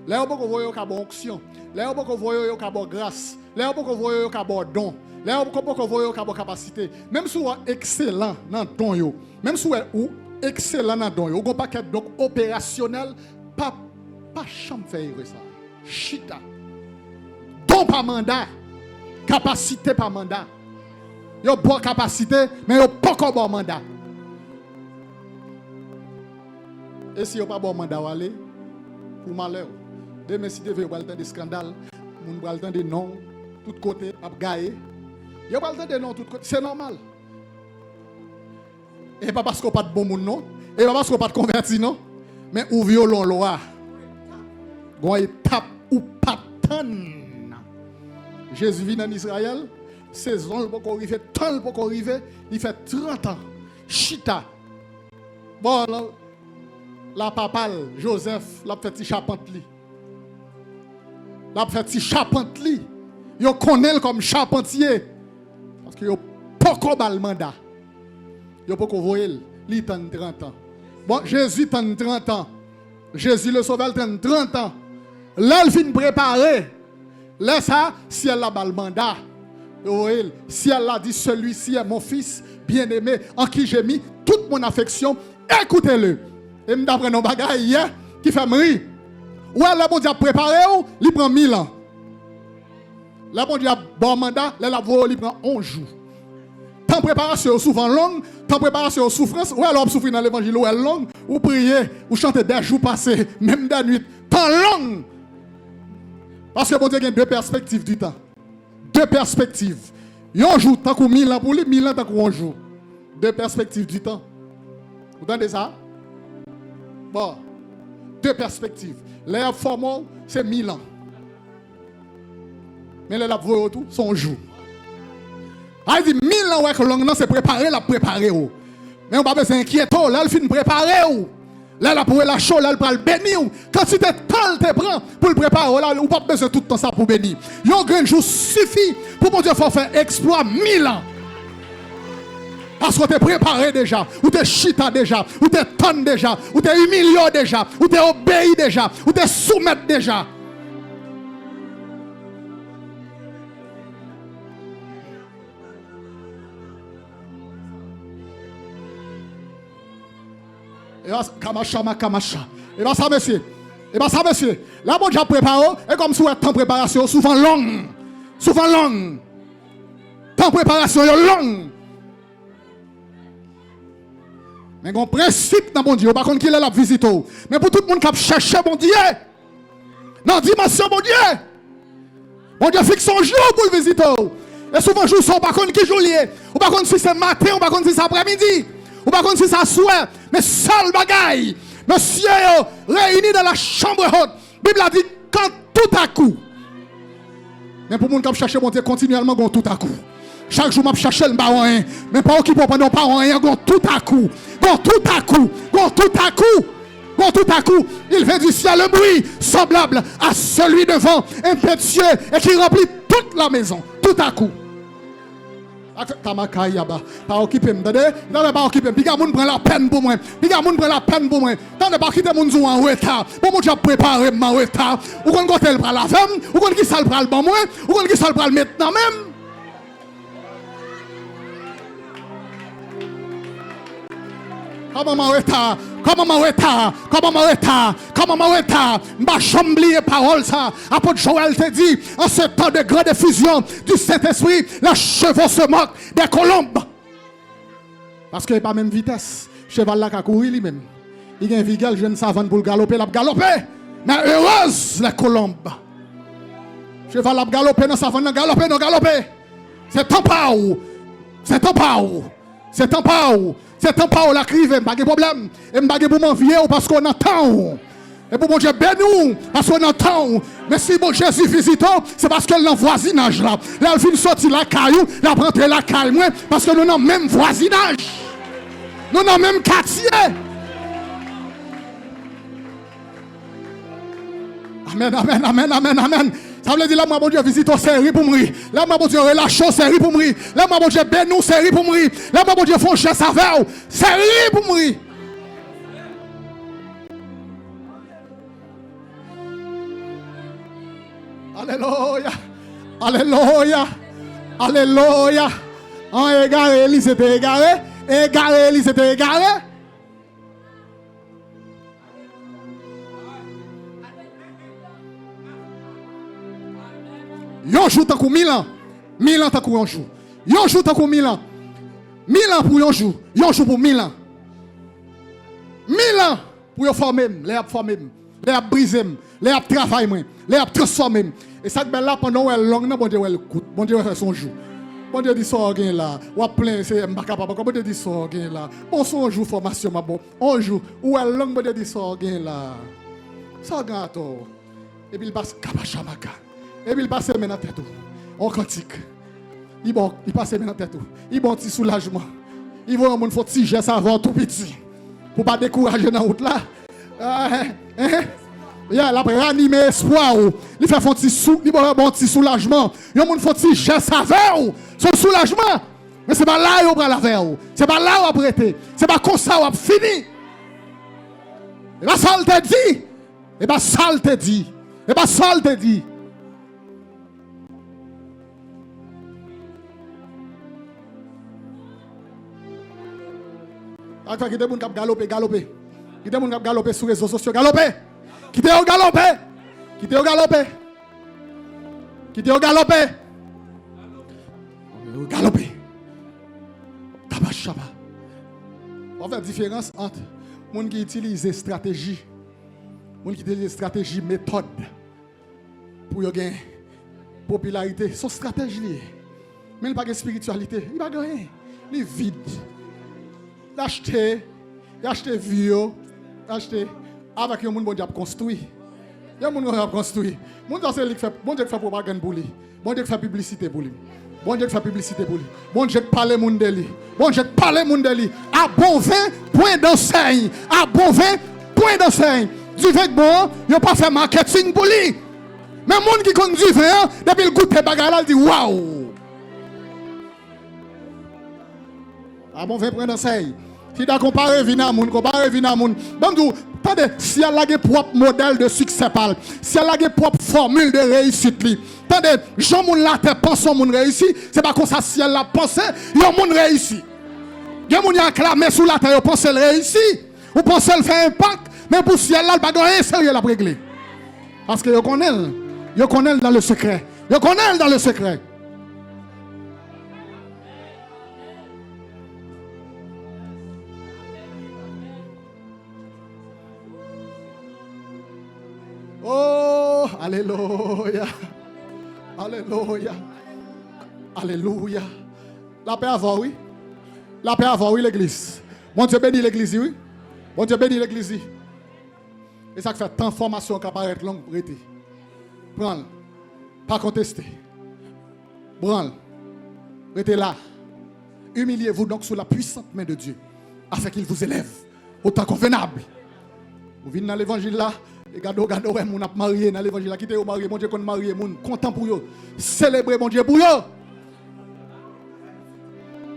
Là où il voyer, il y a une bonne onction. Là où il voyer, il y a une bonne grâce. Là où il voyer, il y a un bon don. Là où il voyer, il y a une bonne capacité. Même si vous êtes excellent dans le don, même si vous êtes excellent dans le don, vous n'avez pas qu'être donc opérationnel, pas chambre faire ça. Chita. Don pas mandat, capacité pas mandat. Vous avez bonne capacité, mais vous n'avez pas encore bon mandat. Et si vous n'avez pas bon mandat, vous allez pour malheur. Demain, si vous avez le temps de scandales, vous avez le temps de noms, tout côté, à gailler. Vous avez le temps de noms, tout côté. C'est normal. Et pas parce qu'on n'a pas de bon monde, non. Et pas parce qu'on n'a pas de converti, non. Mais ou violon loi. Gon étape ou pas tant. Jésus vient en Israël, saison le pour arriver, temps le pour arriver, il fait 30 ans. Chita. Bon la papale Joseph l'a fait charpente li. L'a fait charpente li. Yo connaît comme charpentier parce que yo pas comme le mandat. Yo pas qu'on voyer, li tan 30 ans. Bon, Jésus tan 30 ans. Jésus le sauveur tan 30 ans. Là, il finit préparer. Là, ça, si elle a le mandat. Si elle a dit celui-ci est mon fils bien-aimé en qui j'ai mis toute mon affection, écoutez-le. Et je m'apprends nos bagages hier qui fait rire. Ou là, bon Dieu a préparé, il prend 1000 ans. Là, bon Dieu a bon mandat, là, il prend 11 jours. Temps préparation souvent longue, temps préparation souffrance, ou alors souffrir dans l'évangile ou elle longue, ou prier, ou chanter des jours passés, même des nuits, temps long. Parce que bon Dieu a deux perspectives du temps. Deux perspectives. Un jour, tant que 1000 ans pour lui, 1000 ans tant que un jour. Deux perspectives du temps. Vous entendez ça? Bon. Deux perspectives. Les formaux, c'est 1000 ans. Mais les labos, tout, sont jours. Il dit 1000 ans, ouais, que l'on c'est préparé, la préparer. Mais on va pas s'inquiéter, là, il finit préparer. Là, la pour la chaud, là, il va le bénir. Quand tu te prends pour le préparer, là, ou pas besoin tout le temps ça pour bénir. Un grand jour suffit pour mon Dieu faire exploit 1000 ans. Parce que tu es préparé déjà, ou tu es chita déjà, ou tu es tonne déjà, ou tu es humilié déjà, ou tu es obéi déjà, ou tu es soumis déjà. Et bien, Kamacha. Et bien, ça, monsieur. Et bien, ça, monsieur. Là, bon, j'ai préparé. Et comme si vous êtes en préparation, souvent long. Souvent long. Temps préparation, long. Mais il y a un principe dans mon Dieu. Par contre, qu'il est la visite. Mais pour tout le monde qui a cherché mon Dieu. Dans dimension, mon Dieu. Mon Dieu fixe son jour pour le visiter. Et souvent, jour sont pas contre qui jour lié. Ou pas contre si c'est matin, ou pas contre si c'est après-midi. Ou pas contre si c'est soir. Mais seul bagaille. Monsieur, réunis dans la chambre haute. La Bible a dit quand tout à coup. Mais pour les gens qui cherchent mon Dieu continuellement, tout à coup. Chaque jour, je cherche le baron. Mais pas qui pour pendant pas rien, tout à coup. Tout à coup. Tout à coup. Tout à coup, il vient du ciel le bruit semblable à celui de vent impétueux et qui remplit toute la maison. Tout à coup. Pas occupé, m'entendez? Pas occupé. Puis moun prend la peine pour moi. Puis moun prend la peine pour moi. T'entendez pas quitter moun en retard. Pour moi j'ai préparé en retard. Ou qu'on côté le bras la femme, ou qu'on qui ça le bras le bon moi, ou qu'on qui ça le bras maintenant même. Comment m'arrêter? M'a chamblié parole ça. Apôtre Joël te dit, en ce temps de grande effusion du Saint-Esprit, les chevaux se moquent des colombes. Parce qu'il n'y a pas même vitesse. Cheval là qui a couru lui-même. Il y a un vigel, jeune savane pour le galoper, mais heureuse les colombes. Cheval là galoper, non savane, galoper. C'est temps pas où. C'est temps pas où la crive, pas de problème. Et pas de pour m'envier parce qu'on entend. Et pour mon Dieu béni parce qu'on entend. Mais si mon Jésus visite, c'est parce qu'elle est dans le voisinage là. Là, elle vient sortir la caillou, la prendre la caille, parce que nous avons le même voisinage. Nous avons le même quartier. Amen. Ça veut dire là, mon Dieu, visite au série pour mourir. Là, mon Dieu, relâche au série pour mourir. Là, mon Dieu, bénis série pour mourir. Là, mon Dieu, font chasse avec série pour mourir. Alléluia. En égaré, Élise était égaré. Yon jour tant que 1000 ans. 1000 ans tant que yon jour. Yon jour tant que 1000 ans. 1000 ans pour yon jour. Yon jour pour 1000 ans. 1000 ans pour yon former, les former, les briser, les travailler, les transformer. Et ça que là pendant elle long, bon Dieu elle écoute. Bon Dieu fait son jour. Bon Dieu dit ça gain là. Ou plein c'est pas capable. Bon Dieu dit ça gain là. Bon son jour formation ma bon. Un jour ou elle long bon Dieu dit ça gain là. Ça gain to. Et puis il passe kabachamaka. Et puis il passe maintenant dans tête. En cantique. Il passe maintenant dans tête. Il bon petit soulagement. Il voit un monde faut petit geste avant tout petit. Pour pas décourager dans route là. Il a réanimé espoir. Il fait un petit soulagement. Il y a un monde faut petit geste avant. Son soulagement. Mais c'est pas là où on prend la verre. C'est pas là où on prêter. C'est pas comme ça où on fini. Et pas ça te dit. Et pas ça te dit. Et pas ça te dit. Qui te moun k'ap galoper. Qui te moun k'ap galoper sur les réseaux sociaux, galoper. Qui te galoper. Tabachaba. On fait différence entre moun qui utilise stratégie, moun qui utilise stratégie méthode pour gagner popularité, son stratégie. Mais il pas de spiritualité, il pas de rien. Il est vide. Acheter vieux, acheter avec un monde bon Dieu construit. Il y a un monde qui a construit. Mon Dieu fait propagande pour lui. Mon Dieu fait publicité pour lui. Bon Dieu fait publicité pour lui. Bon Dieu parle monde de lui. Bon Dieu parle monde de lui. À bon vin, point d'enseigne. À bon vin, point d'enseigne. Du vin bon, il n'a pas fait marketing pour lui. Mais le monde qui conduit vin, depuis le goût de bagarre, il dit waouh. À bon vin, point d'enseigne. Si tu compares vina moun, bon attendez, si elle a un propre modèle de succès, si elle a une propre formule de réussite, attendez, Jean moun la te pense moun réussi, c'est pas comme ça si elle l'a pensé, yon moun réussi. Yon moun y a clamé sous la terre, yon pense elle réussi, ou pense elle fait impact, mais pour si elle a pas rien sérieux la régler. Parce que yon connaît dans le secret. Yon connaît dans le secret. Oh, alléluia. Alléluia. Alléluia. La paix avant, oui. La paix avant, oui, l'église. Mon Dieu bénit l'église, oui. Mon Dieu bénit l'église. Et ça fait tant de formations qui apparaissent longue pour être. Prends-le. Pas contester. Prends-le. Restez là. Humiliez-vous donc sous la puissante main de Dieu, afin qu'il vous élève au temps convenable. Vous venez dans l'évangile là. Et gado, mon a marié dans l'évangile, quittez au marié, mon Dieu qu'on marié, mon content pour eux, célébrer mon Dieu pour eux.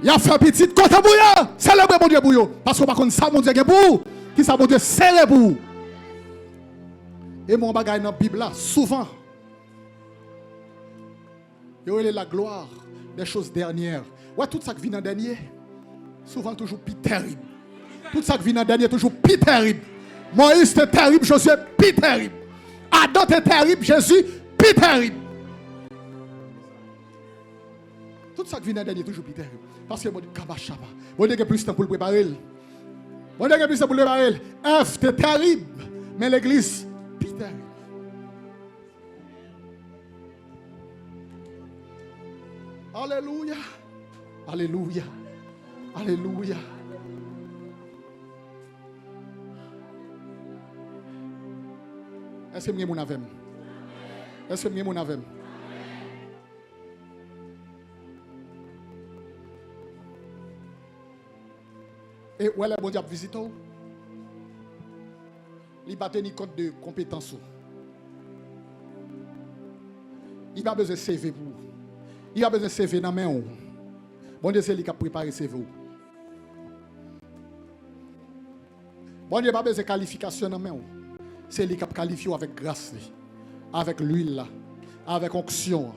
Il a fait petit côté bouillant. Célèbre mon Dieu pour vous. Parce qu'on ne connaît pas ça, mon Dieu, pour vous. Qui ça, mon Dieu, célèbre pour vous. Et mon bagage dans la Bible là, souvent, il y a la gloire des choses dernières. Ouais, tout ça qui vient dans le dernier, souvent toujours plus terrible. Tout ça qui vient dans le dernier, toujours plus terrible. Moïse était terrible, Josué plus terrible. Adam était terrible, Jésus plus terrible. Tout ça qui vient dans le dernier, toujours plus terrible. Parce que mon Dieu, kabachaba. Mon Dieu, il y a plus de temps pour le préparer. Mon Dieu, il y a plus de temps pour le préparer. Ève, c'était terrible. Mais l'église, plus terrible. Alléluia. Alléluia. Alléluia. Est-ce que vous avez mon Est-ce que vous avez mon avem? Et où est le bon Dieu visite? Il va tenir compte de compétences. Il va besoin de CV pour vous. Il a besoin de CV dans la main. Bon Dieu, c'est lui qui a préparé CV. Bon Dieu, pas besoin de qualification dans la main. C'est lui qui a qualifié avec grâce, avec l'huile, avec onction.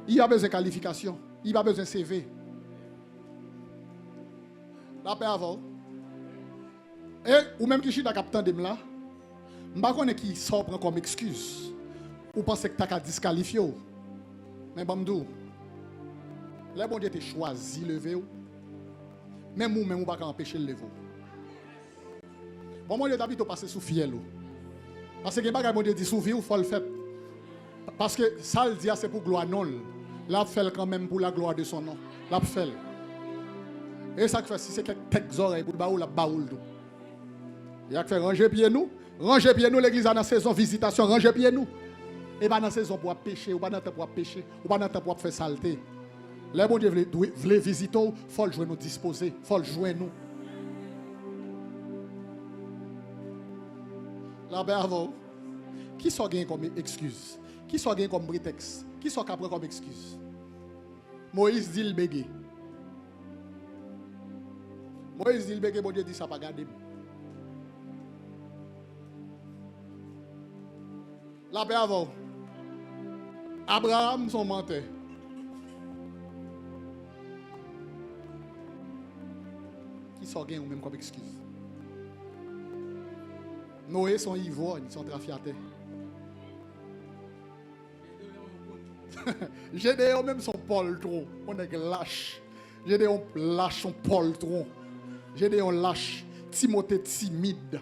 Il a besoin de qualification. Il a besoin de CV. La paix avant. Et ou même qui suis dans le capitaine de là, je ne sais pas qui sort comme excuse. Ou pensez que tu as disqualifié. Mais bon, le bon Dieu t'a choisi de lever. Même vous, même vous ne pouvez pas empêcher de lever. Bon, mon Dieu, d'habitude, passer sous fiel. Parce que les bon Dieu dit sous vie, il faut le faire. Parce que ça, le dit, c'est pour gloire non. Là, il fait quand même pour la gloire de son nom. Là, il fait. Et ça fait, si c'est quelques oreilles pour le baoul, la baoul. Il y a que faire ranger pied nous. Ranger pied nous, l'église a dans saison visitation, ranger pied nous. Et pas dans la saison pour pécher, ou pas dans le temps pour pécher, ou pas dans le temps pour faire saleté. Les bon Dieu veulent visiter, il faut le jouer nous disposer, il faut le jouer nous. Là, ben avant, qui soit gagné comme excuse? Qui soit gagné comme prétexte? Qui soit capable comme excuse? Moïse dit le bégué. Moïse dit le bégué, bon Dieu dit ça pas garder. Là, ben avant, Abraham, son menteur. Qui soit gagné ou même comme excuse? Noé, son ivrogne, son trafiateur. Gédéon, même son poltron. On est lâche. Gédéon lâche son poltron. Gédéon lâche. Timothée timide.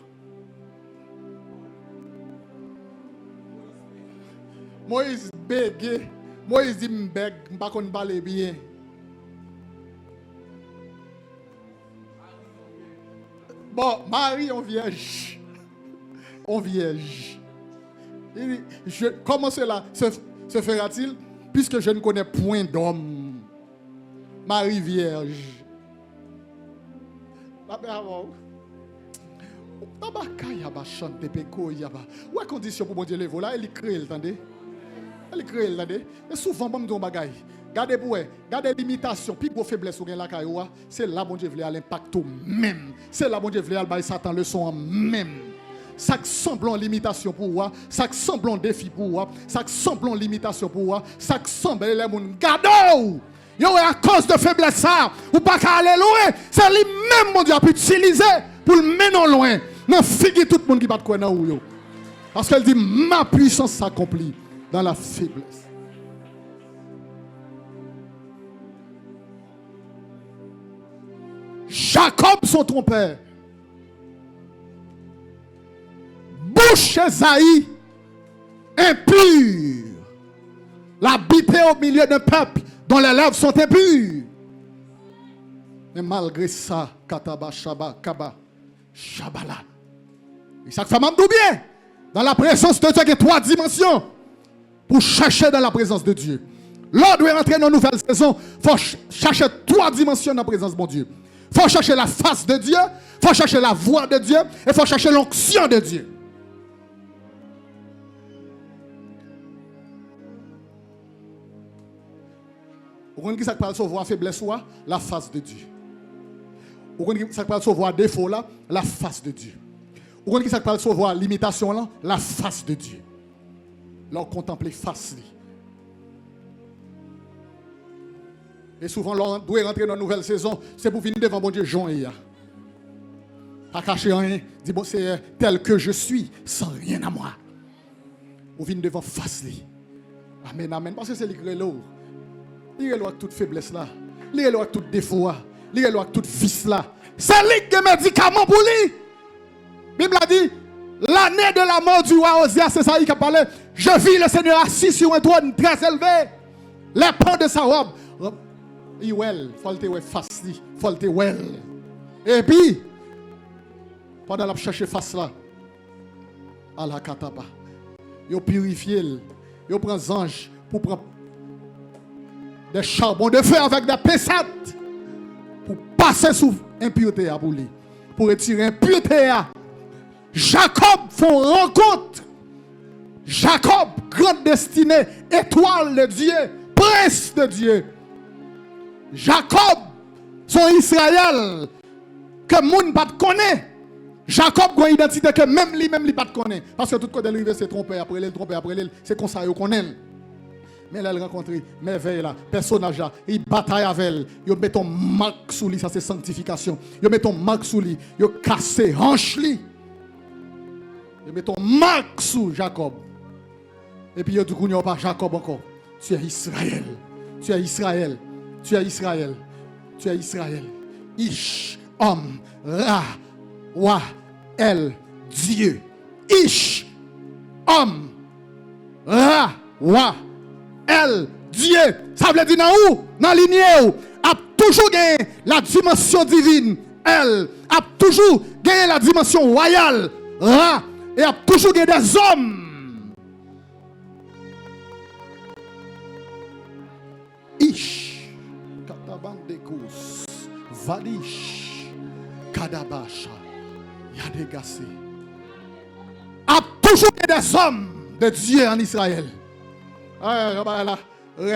Moïse bégué. Moïse dit m'bègue, m'pas qu'on parle bien. Bon, Marie, on vierge. On vierge. Comment cela se fera-t-il puisque je ne connais point d'homme? Marie vierge. La paix avant. Où est condition pour mon Dieu lever là? Elle crée, entendez? Elle crée, entendez? Et souvent, bon, me bagaille. Gardez pour gardez l'imitation, puis pour faiblesse ou la cailloua, c'est là bon Dieu veut à l'impact même. C'est là bon Dieu veut à bailler Satan le son même. Ça semblant limitation pour moi, ça semblant défi pour moi, ça semblant limitation pour moi, ça semble les moun gado. Yo à cause de faiblesse ça, ou pas qu'à aller loin, c'est lui même mon Dieu a pu utiliser pour le mener loin. Non figue tout le monde qui bat quoi dans yo. Parce qu'elle dit ma puissance s'accomplit dans la faiblesse. Jacob son trompeur. Bouche Esaïe impure. L'habiter au milieu d'un peuple dont les lèvres sont impures. Mais malgré ça, Kataba, Shaba, Kaba, Shabala. Et ça fait même tout bien. Dans la présence de Dieu, il y a 3 dimensions pour chercher dans la présence de Dieu. L'ordre doit rentrer dans une nouvelle saison. Il faut chercher 3 dimensions dans la présence de mon Dieu. Il faut chercher la face de Dieu, il faut chercher la voix de Dieu, et il faut chercher l'onction de Dieu. Vous comprenez qui ça peut sauver faiblesse ou la face de Dieu. Vous comprenez qui ça peut sauver défaut là, la face de Dieu. Vous comprenez qui ça peut sauver limitation là, la face de Dieu. Leur contempler face lui. Et souvent, l'on doit rentrer dans une nouvelle saison, c'est pour venir devant bon Dieu, Jean et ya. Pas cacher rien, dit bon, c'est tel que je suis, sans rien à moi. Vous venez devant face lui. Amen, amen. Parce que c'est lui lourd. Il avec toute faiblesse là. Il avec tout défaut là. Il avec toute vice là. C'est lui qui a médicament pour lui. La Bible a dit, l'année de la mort du roi Osia, c'est ça qui a parlé. Je vis le Seigneur assis sur un trône très élevé. Les pans de sa robe. Il faut le face li, faut le well. Et puis, pendant la chercher face là, à la kataba, il purifie, il prend des anges pour prendre des charbons de feu avec des pincettes pour passer sous impureté pour lui, pour retirer impureté. Jacob font rencontre. Jacob, grande destinée, étoile de Dieu, prince de Dieu. Jacob, son Israël, que monde pas connaît. Jacob a une identité que même lui pas connaît. Parce que tout côté lui c'est trompé après lui, c'est comme ça qu'on connaît. Mais là, elle rencontre merveille là, personnage là, il bataille avec elle. Il met ton marque sous lui, ça c'est sanctification. Il met ton marque sous lui, il casse hanche lui. Il met ton marque sous Jacob. Et puis il dit qu'il n'y a pas Jacob encore. Tu es Israël. Tu es Israël. Tu es Israël. Tu es Israël. Ish, homme, Ra, Wa, El, Dieu. Ish, homme, Ra, Wa, El, Dieu. Ça veut dire dans où? Dans la lignée où? A toujours gagné la dimension divine. Elle a toujours gagné la dimension royale. Ra, et a toujours gagné des hommes. Ish. Katabandekous, Valish, Kadabasha, Yadegase. A toujours des hommes de Dieu en Israël.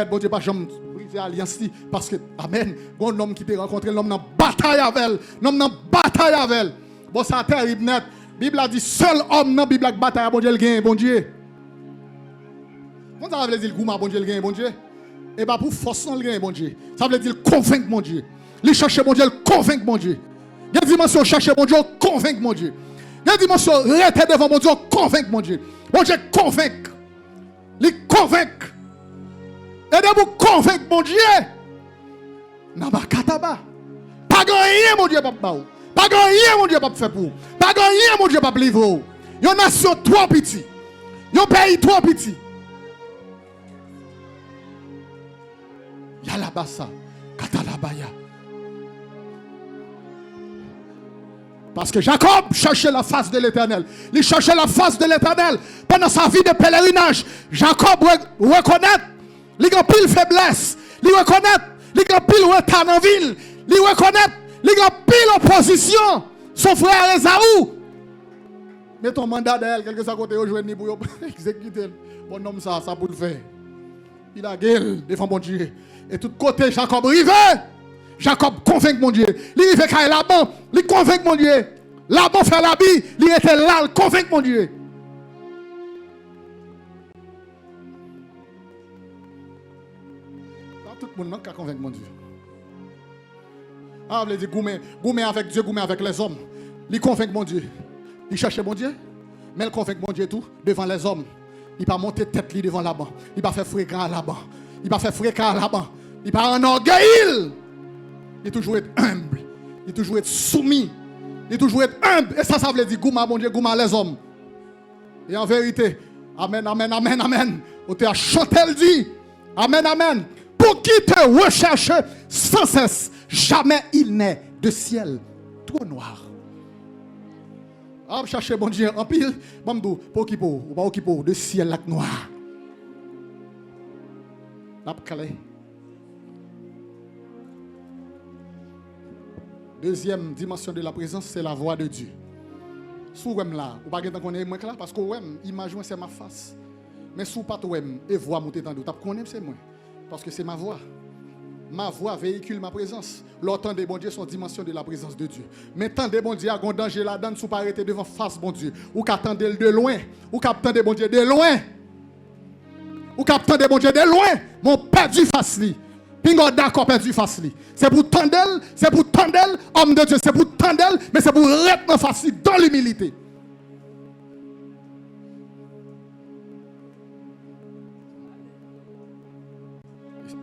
Bon Dieu, pas jamais briser l'alliance parce que, amen, un homme qui t'a rencontré, l'homme dans bataille avec elle, l'homme dans bataille avec elle. Bon, ça terrible net. La Bible a dit, seul homme dans la Bible qui bataille, bon Dieu, le gagne, bon Dieu. Comment ça veut dire, bon Dieu, le gagne, bon Dieu? Et bien pour force le gain, bon Dieu. Ça veut dire convaincre mon Dieu. Les chercher mon Dieu, convaincre mon Dieu. Il y a une dimension chercher mon Dieu, convaincre mon Dieu. Il y a une dimension rester devant mon Dieu, convaincre mon Dieu. Mon Dieu convaincre. Les convaincre. Aidez-vous convaincre mon Dieu. Naba kataba. Pas rien mon Dieu pas baou. Pas rien mon Dieu pas faire pour. Pas rien mon Dieu pas livrer. Une nation trop petit. Un pays trop petit. Yalabasa, Katalabaya. Parce que Jacob cherchait la face de l'Éternel. Il cherchait la face de l'Éternel. Pendant sa vie de pèlerinage, Jacob reconnaît il a pile faiblesse. Il reconnaît il a pile retard en ville. Il reconnaît il a pile opposition. Son frère Esaü. Mais ton mandat d'elle, quelque chose à côté aujourd'hui pour exécuter. Bon homme ça pour le faire. Il a gueule devant mon Dieu. Et tout côté, Jacob rive. Jacob convainc mon Dieu. Il rive quand Laban, il convainc mon Dieu. Laban fait l'habit, il était là, il convainc mon Dieu. Pas tout le monde qui convainc mon Dieu. Ah, vous voulez dire gourmet avec Dieu, gourmet avec les hommes. Il convainc mon Dieu. Il cherche mon Dieu, mais il convainc mon Dieu tout devant les hommes. Il va monter tête devant Laban. Il va faire fréquent à Laban. Il va faire fréquent à Laban. Il va en orgueil. Il toujours être humble. Il toujours être soumis. Il toujours être humble. Et ça veut dire gouma mon Dieu, gouma les hommes. Et en vérité, amen, amen, amen, amen. On te a chanté le dit. Amen, amen. Pour qui te recherche sans cesse, jamais il n'est de ciel trop noir. Ah, chercher bon Dieu en pile, bamdou, pour qui pour, ou pas qui pour, de ciel lac noir. La calé. Deuxième dimension de la présence, c'est la voix de Dieu. Sous même là, ou pas qu'on est moins là parce que ouais, image c'est ma face. Mais sous pas toi et voix monter dans d'eau, t'as connais c'est moi parce que c'est ma voix. Ma voix véhicule ma présence. L'entendez, bon Dieu, son dimension de la présence de Dieu. Mais tendez, bon Dieu, à un danger là-dedans, sous pas arrêter devant face, bon Dieu. Ou qu'attendez de loin. Ou qu'attendez, bon Dieu, de loin. Ou qu'attendez, bon Dieu, de loin. Mon perdu face li. Pingo d'accord, perdu face li. C'est pour tendel, homme de Dieu, c'est pour tendel, mais c'est pour rester face li dans l'humilité.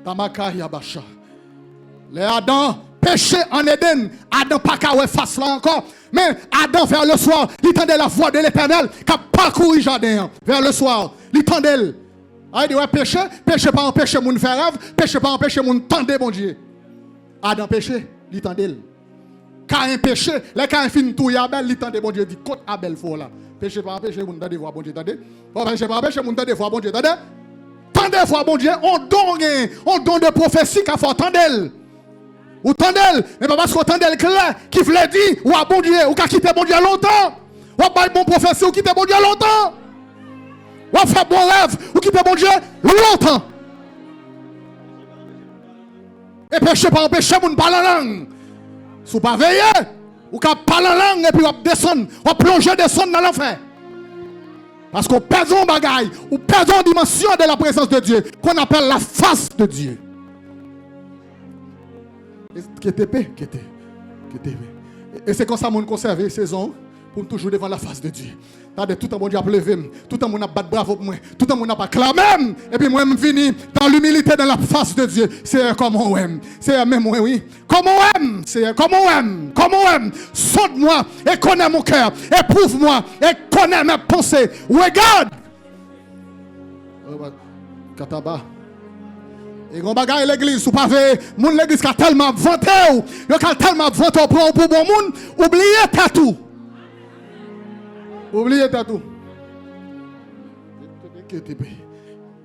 Tamaka Yabasha. Les Adam péché en Éden, Adam pas qu'à face là encore, mais Adam vers le soir, il tendait la voix de l'Éternel qui a parcouru le jardin vers le soir, il tendait. Il dit ouais péché pas empêcher moun faire rêve, péché pas empêcher moun tendre bon Dieu. Adam péché, il tendait. Caïn péché, les Caïn fin tout Abel, il tendait bon Dieu dit côte Abel fort là. Péché pas empêcher moun tendre voix bon Dieu tendez. Péché pas empêcher moun tendre voix bon Dieu tendez. Tendez voix bon Dieu, on donne de prophétie qu'a faut tendez. Ou tendez, mais pas parce qu'on tendez clair qui voulait dire ou à bon Dieu ou qu'a quitté bon Dieu longtemps. Ou pas bon prophétie ou quitter bon Dieu longtemps. Ou faire bon rêve ou quitter bon Dieu longtemps. Et péché pas empêcher moun parler en langue. Si pas veiller, ou qu'à parler en langue et puis on descend, on plonger descendre dans l'enfer. Parce qu'on perd un bagaille, ou perd une dimension de la présence de Dieu, qu'on appelle la face de Dieu. Et c'est comme ça qu'on conserve les saisons pour toujours devant la face de Dieu. Tout le monde a pleuvé, tout le monde a battu bravo pour moi, tout le monde a clamé, et puis moi je finis dans l'humilité dans la face de Dieu. C'est comme on aime, c'est même moi, oui. Comme on aime, c'est comme on aime. Sonde-moi et connais mon cœur, éprouve-moi et connais mes pensées. Regarde. Kataba. Et quand bagaille l'église, ou pas ver, mon l'église a tellement vanté, il a tellement vanté pour bon monde, oubliez tout. Oubliez tout.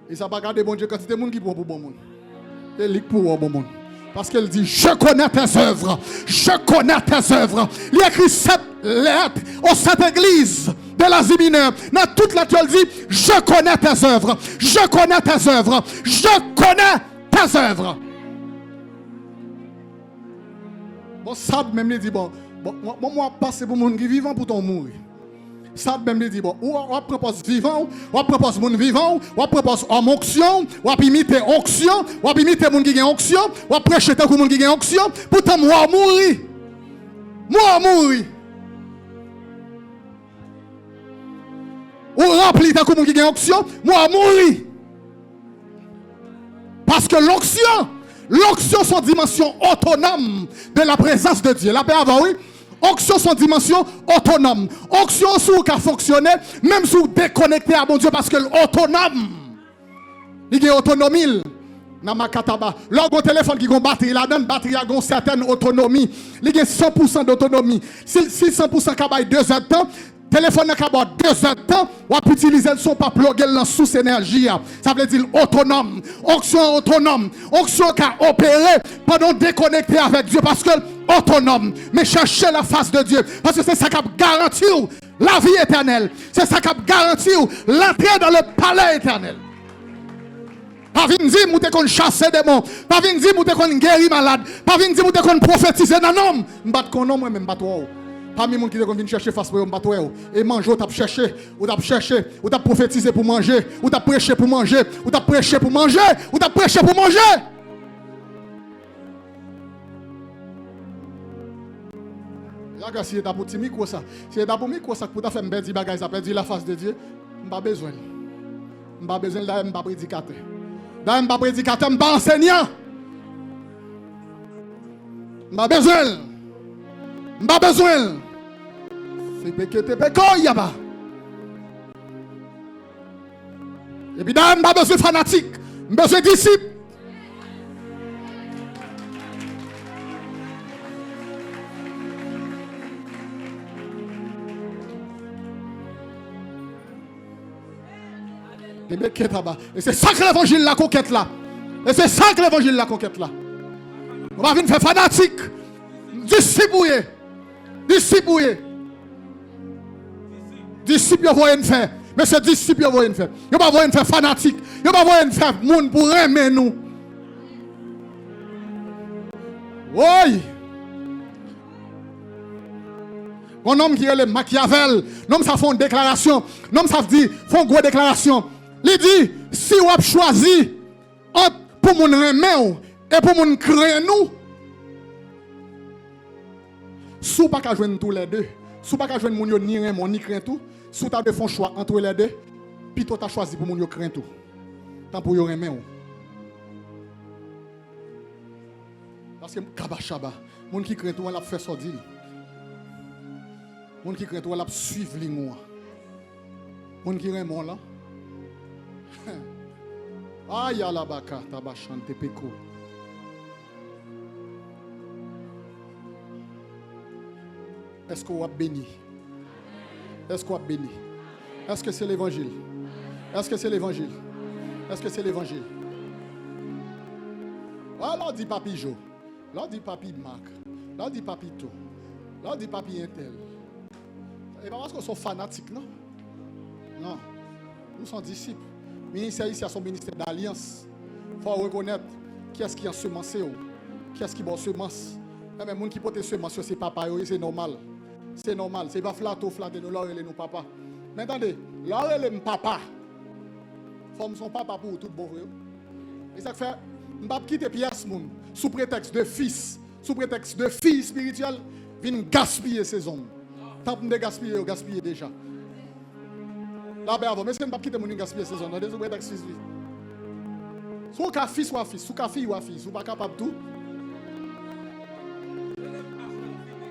Et ça va garder bon Dieu quand c'est des gens qui prennent pour bon monde. Et il pour bon monde. Parce qu'elle dit, je connais tes œuvres. Je connais tes œuvres. Il écrit cette lettre au Sainte-Église de l'Asie mineure. Dans toute la elle dit, je connais tes œuvres. Je connais tes œuvres. Je connais tes œuvres. Bon, ça même lui dit, bon, moi, passer pour monde qui vivant pour ton mourir. Ça même lui dit bon, ou on propose vivant, ou on propose monde vivant, ou on propose homme onction, ou on imiter onction, ou on imiter monde qui gagne onction, ou on prêcher tant que monde qui gagne onction, pourtant moi mourir. Moi mourir. Ou rempli tant que monde qui gagne onction, moi mourir. Parce que l'onction sont dimension autonome de la présence de Dieu. La paix avant oui. Onction son dimension autonome. Onction sous qui a fonctionné, même sous déconnecté à bon Dieu parce que l'autonome. Il y a autonomie. Namakataba. Lorsqu'on téléphone qui a une batterie, là-dedans, batterie a une certaine autonomie. Il y a 100% d'autonomie. Si 100% qui a 2 heures de temps, téléphone qui a 2 heures de temps, on peut utiliser le son pas plugger dans sous énergie. Ça veut dire autonome. Onction autonome. Onction qui a opéré pendant déconnecté avec Dieu parce que autonome. Mais cherchez la face de Dieu. Parce que c'est ça qui garantit la vie éternelle. C'est ça qui garantit l'entrée dans le palais éternel. Pas venir dire que vous avez chassé des démons. Pas venir dire que vous avez guéri malade. Pas venir dire que vous avez prophétisé dans l'homme. Je ne sais pas même pas toi. Parmi les gens qui viennent chercher face pour eux, et manger, ou t'as cherché, ou t'as prophétisé pour manger, ou t'as prêché pour manger, ou t'as prêché pour manger, ou t'as prêché pour manger. Regarde si t'as pour ti micro ça, si t'as pour micro ça pour ta faire perdre bagage, ça perdre la face de Dieu, pas besoin. Pas besoin d'aller pas prédicateur. D'aller pas prédicateur, pas enseignant. Pas besoin. Pas besoin. C'est péché, y a pas. Et puis d'ailleurs, pas besoin fanatique, besoin disciple. Et c'est ça que l'évangile la conquête là. Et c'est ça que l'évangile la conquête là. On va venir faire fanatique. Discipouiller. Discipouiller. Disciple, vous voyez faire. Mais ce disciple, vous voyez faire. Vous ne voyez faire fanatique. Vous ne voyez faire monde pour aimer nous. Oui. Un homme qui est le Machiavel, l'homme ça fait une déclaration, l'homme ça dit, font une grosse déclaration. Il dit, si vous avez choisi pour mon remet et pour mon créer nous, si vous n'avez pas jouer tous les deux, si vous n'avez pas jouer mon ni remont ni créer tout, si vous avez fait un choix entre les deux, puis tu as choisi pour mon créer tout. Tant pour vous remet. Parce que kabachaba, mon qui crée tout, on l'a fait sortir. Mon qui crée tout, on l'a suivre les mois. Mon qui remet là. Aïe la baka, tabachante peko. Est-ce qu'on a béni? Est-ce qu'on a béni? Est-ce que c'est l'évangile? Est-ce que c'est l'évangile? Est-ce que c'est l'évangile? Ah, là, dit papi Jo. Là, dit papi Marc. Là, dit papi To. Là, dit papi Intel. Et pas parce qu'on sont fanatiques, non? Non. Nous sommes disciples. Le ministère ici a son ministère d'alliance. Il faut reconnaître qui est-ce qui a semencé. Qui est-ce qui a semence. Mais les gens qui portent semence, c'est papa, c'est normal. C'est normal. C'est pas flatter nous, là, nous papa. Mais attendez, là, nous papa. Forme son papa pour tout bon. Et ça fait, je ne vais pas quitter pièce, sous prétexte de fils, sous prétexte de fille spirituelle, viennent gaspiller ces hommes. Tant de gaspiller, gaspiller déjà. Là, ben avant, mais est-ce que je ne vais pas quitter mon gaspiller ces hommes? Sous prétexte fils. Soit qu'un fils ou un fils, soit qu'un fille ou un fils, ou pas capable de tout.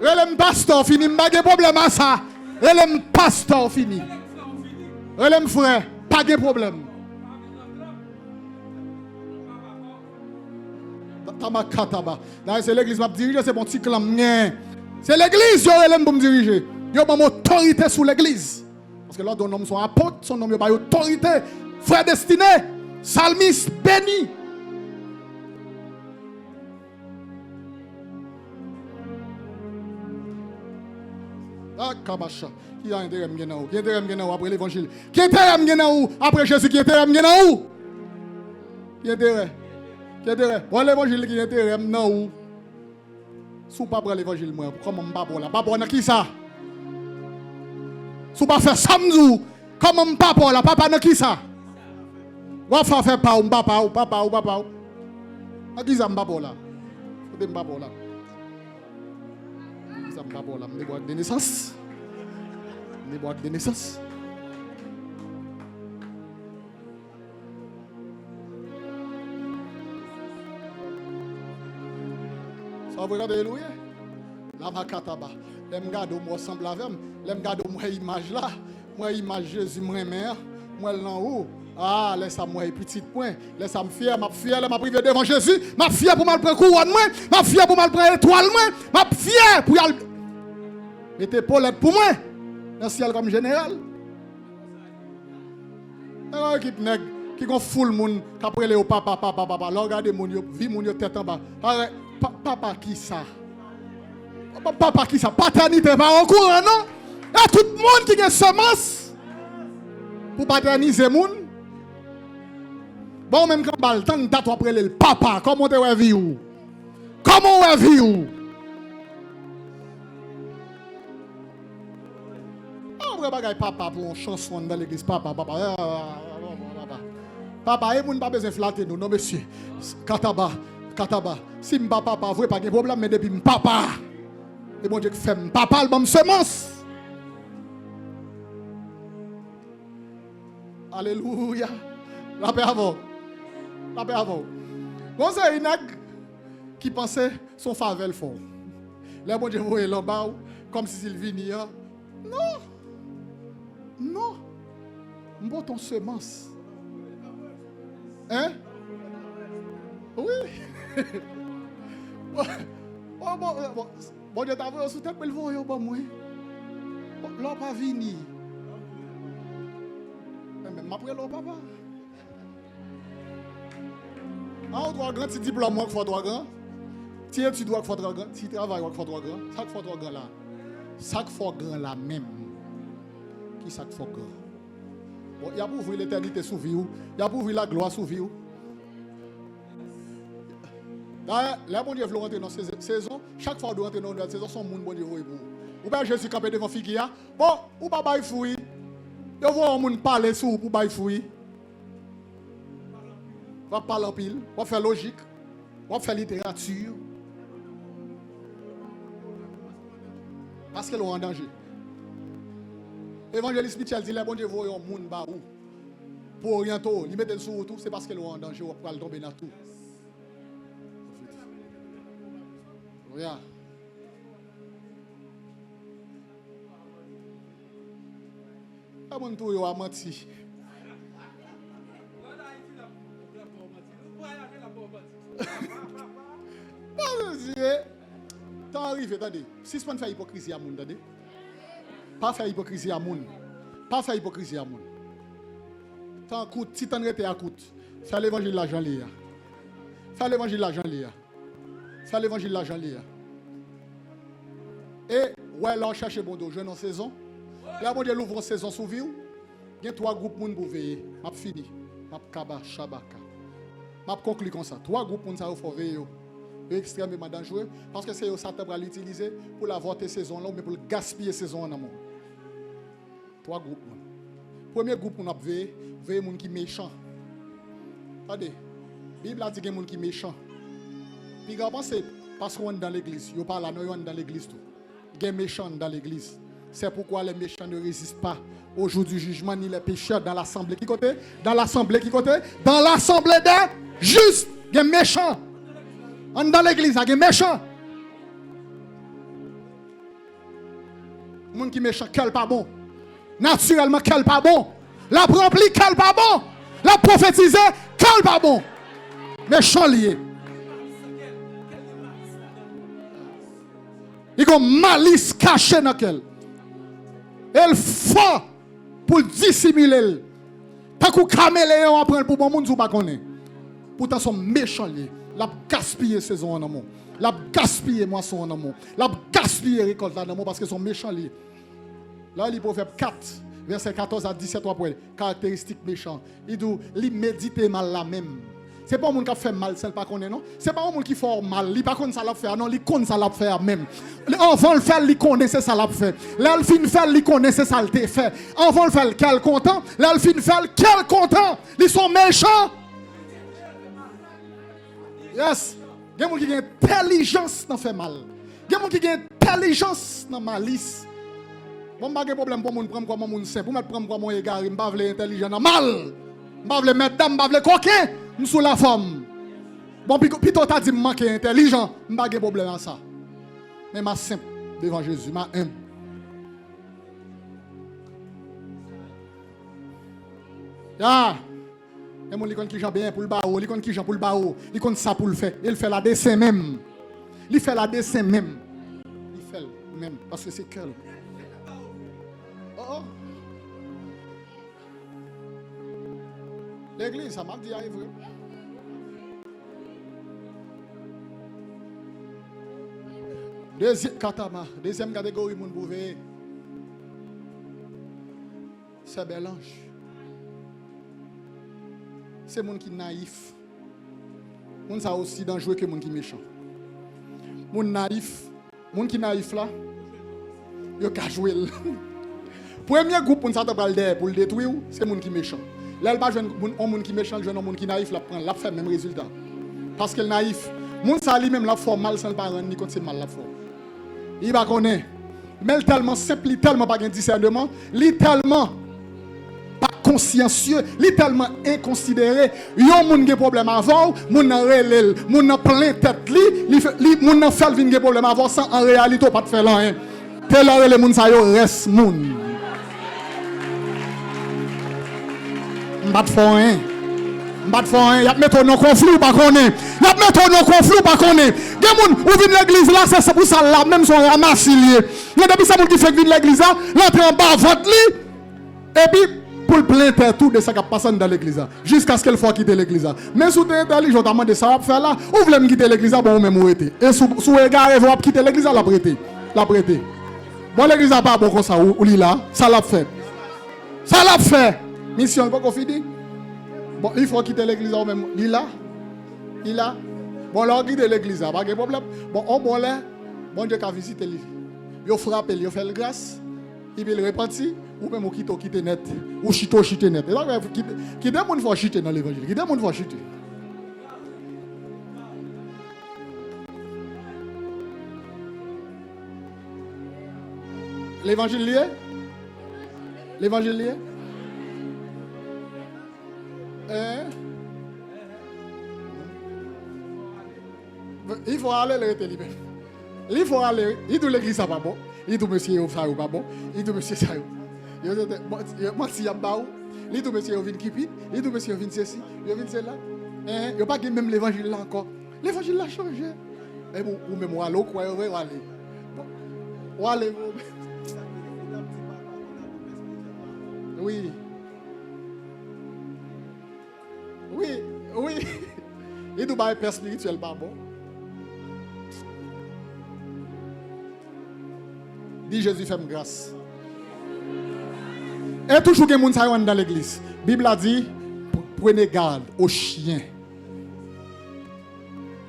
Relève pasteur fini, pas de problème à ça. Relève pasteur fini. Relève frère, pas de problème. C'est l'église qui m'a dirigé, c'est mon petit clan. C'est l'église qui pour me diriger. Il y a une autorité sous l'église. Parce que là, ton homme sont apôtres, son nom est autorité. Frère destiné, psalmiste béni. Ah, Kabacha. Qui a intérêt à me gagner? Qui a intérêt à me gagner après l'évangile? Qui a intérêt à me gagner après Jésus? Qui a intérêt à me gagner? Qui a intérêt? Qui a intérêt? Voilà l'évangile qui a intérêt à me gagner. Si vous ne pas prendre l'évangile, comment je ne pas pour là? Pas pour qui ça? Si vous ne pas faire samedi, comment je ne pas pour là? Papa n'a qui ça? Vous ne faire pas ou papa ou papa ou papa. À qui ça ne pas pour là? Vous ne pas pour là. Ça ne pas pour là. Des boîtes de naissance. Des boîtes de naissance. Ça vous regardez, Louis? La macataba. Les gars moi semble avec les gars moi image là. Moi image Jésus moi mère. Moi là en haut. Ah, laisse ça moi petit point. Laisse ça me fier, m'a privé devant Jésus, m'a fier pour mal prendre couronne moi, m'a fier pour mal prendre étoile moi, m'a fier pour y mettez Paulette pour moi. Dans le ciel comme général. Un équipe nèg qui gon full monde qu'après les papa. Là regardez mon yo, vie mon yo tête en bas. Arrête, papa qui ça? Papa qui ça? Paternité pas au courant non? Et tout le monde qui a semence pour paterniser moun. Bon, même quand on temps de après le papa, comment tu as vu? Comment on a vu? On va pas papa pour une chanson dans l'église. Papa. Papa, et moun pas besoin de flatter nous, non monsieur. Kataba. Si mon papa pas vrai, pas de problème, mais depuis mon papa. Et mon Dieu qui fait mon papa, le bon semence. Alléluia. La paix avant. Bon, c'est une qui pensait son faveur fort. Là, mon Dieu, vous voyez là-bas, comme si il venait. Non. Bon, ton semence. Hein? Oui. Bon, Dieu, t'as vu, sous tête, il va y avoir moi. Là, pas venir. Mais après, là, papa. Ah, on doit grand, tu diplôme, il faut droit grand. Tu dois qu'il faut droit grand. Tu travailles, il faut droit grand. Ça qu'il faut droit grand là. Ça qu'il faut grand là même. Qui ça qu'il faut grand? Bon, il y a pour ouvrir l'éternité sous vie. Il y a pour ouvrir la gloire sous vie. Là, bon Dieu veut rentrer dans cette saison. Chaque fois que vous rentrez dans une saison, son monde, bon Dieu, vous. Ou bien Jésus campé devant Figuia. Bon, ou pas bail fouille. Vous voyez un monde parler sur pour bail fouille. On va parler en pile. On va faire logique. On va faire littérature. Parce qu'elle est en danger. Évangéliste Michel dit, bon Dieu, vous voyez un monde bas où. Pour orienter, il met le sous tout, c'est parce qu'elle est en danger. On va tomber dans tout. Regarde. Pas mon tour, il a menti. T'as arrivé, attendez. Si ce n'est pas faire hypocrisie à moun, attendez. Pas faire hypocrisie à moun. Pas faire hypocrisie à moun. T'en coûte, si t'en rete à coûte. Fais l'évangile de Jean-Léa. Fais l'évangile de Jean-Léa. Fais l'évangile de Jean-Léa. Et, ouais, là, on cherche bon dos, jeune en saison. Là, bon Dieu, l'ouvre en saison sous vie. Il y a 3 groupes moun pour veiller. M'a fini. M'a kaba, shabaka. M'a conclu comme ça. 3 groupes moun ça faut veiller. Extrêmement dangereux parce que c'est ça va l'utiliser pour la voter saison là mais pour gaspiller saison en amont. 3 groupes. Premier groupe on a veillé moun qui méchant. Regardez. Bible a dit qu'il y a moun qui méchant. Puis quand pensez parce qu'on est dans l'église, yo parle là on est dans l'église tout. Il y a méchant dans l'église. C'est pourquoi les méchants ne résistent pas au jour du jugement ni les pécheurs dans l'assemblée qui côté, dans l'assemblée des justes, il y a méchants. On dans l'église, il y a méchants. Les gens qui sont méchants, quel pas bon. Naturellement, quel pas bon. La rempli, quel pas bon. La prophétisé, quel pas bon. Méchant lié. Il y a une malice cachée dans elle. Elle fort pour dissimuler. Tant que caméléon apprend pour bon monde, vous ne connaissez pas. Pourtant, ils sont méchants liés. La gaspiller saison en amont. La gaspiller moisson en amont. La gaspiller récolte en amont parce qu'ils sont méchants liés. Là, il Proverbe 4, verset 14 à 17, caractéristiques méchants. Il dit, il médite mal la même. Ce n'est pas un monde qui fait mal, c'est pas connaît non. Ce n'est pas un monde qui fait mal, il pas connaît ça l'a faire non, il connaît ça l'a faire même. Avant le faire, il connaît ça l'a fait. Là le fin faire, il connaît ça l'a fait. Avant le faire, quel content. Là le fin faire, quel content. Ils sont méchants. Yes. Il y a des gens qui ont intelligence dans fait mal. Il y a des gens qui ont intelligence dans malice. Bon, je n'ai pas de problème pour prendre comme mon simple. Pour me prendre comme mon égard, je ne veux pas intelligent dans mal. Je ne veux pas mettre dame, je ne veux pas coquin. Je suis sous la forme. Bon, puis toi, tu as dit que je manque intelligent. Je n'ai pas de problème à ça. Mais je suis simple devant Jésus. Je suis humble. Ya. Et mon licon qui j'en bien pour le bao, licon qui j'en pour le bao, licon ça pour le faire. Il fait la dessin même. Il fait la dessin même. Il fait même parce que c'est cœur. Oh. L'église, ça m'a dit à Évry. Deuxième catégorie, mon bouvet. C'est Bélange. C'est mon qui naïf. Mon ça aussi dangereux que mon qui méchant. Mon naïf, mon qui naïf là, yo ka jouer. Premier groupe pour ça pour le détruire, c'est mon qui méchant. Là il pas jeune mon qui méchant, jeune mon qui naïf là prend la fait même résultat. Parce que le naïf, mon ça lui même la forme mal sans pas rendre ni compte c'est mal la forme. Il va connaître. Mais tellement simple, il tellement pas de discernement, il tellement pas consciencieux, il tellement inconsidéré. Yon moun gen problème avant, moun nan relèl, moun nan plein tête li, moun nan fait vinn gen problème avant sans en réalité pas de faire rien. Tel relèl moun sa yo reste moun. M'bat fort hein. M'bat fort hein, y a mettre non conflit pas connaît. Y a mettre non conflit pas connaît. Gen moun ou vinn l'église là, c'est pour ça là même son ramasse lié. Y a depuis ça moun qui fait vinn l'église là, l'entrée en bas vote li et puis pour le plaindre tout de ça qui passe dans l'église jusqu'à ce qu'elle soit quitter l'église. Mais si tu es intelligent, tu as demandé ça va faire là, ou voulez me quitter l'église, bon même arrêter. Et sous égard vous va quitter l'église la prêter. La prêter. Bon l'église pas bon comme ça ou li là, ça l'a fait. Ça l'a fait. Mission pas qu'on finit. Bon, il faut quitter l'église ou même li là. Il là. Bon, là, guide l'église, pas de problème. Bon, on bon là, bon Dieu qui a visité lui. Il frappe, il fait le grâce, il peut le repentir, ou même quitte net, ou chite net. Et là, qui des gens font chiter dans l'évangile, qui des gens font chiter. L'évangile lié? L'évangile lié? Il faut aller le rete lui-même. Il faut aller. Il dit l'église ça pas bon. Il dit monsieur ça pas bon. Il dit monsieur ça. Moi si y a pas. Il dit monsieur vient kipi. Il dit monsieur vient ceci. Il vient cela. Il y a pas même l'évangile là encore. L'évangile l'a changé. Et ou même ou aller quoi ou aller. Ou aller. Oui. Oui, oui. Il dit pas père spirituel pas bon. Dit Jésus fait grâce. Et toujours que moun sa yon dans l'église. Bible a dit prenez garde aux chiens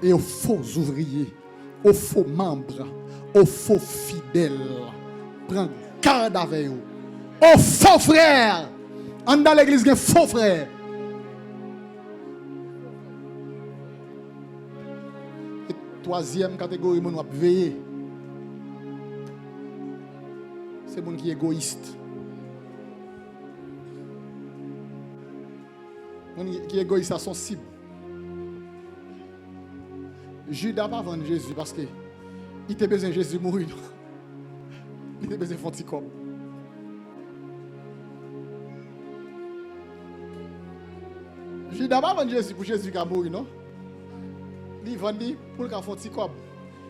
et aux faux ouvriers, aux faux membres, aux faux fidèles. Prends garde avec eux. Aux faux frères. En dans l'église il y a faux frères. Et troisième catégorie moun va veiller. C'est les gens qui sont égoïstes. Les gens qui sont égoïstes à son cible. Judas n'a pas vendu Jésus parce qu'il a besoin de Jésus mourir. Il a besoin de faire un petit corps. Judas n'a pas vendu Jésus pour Jésus qui a mouru, non? Il vend pour qu'il fasse un petit corps.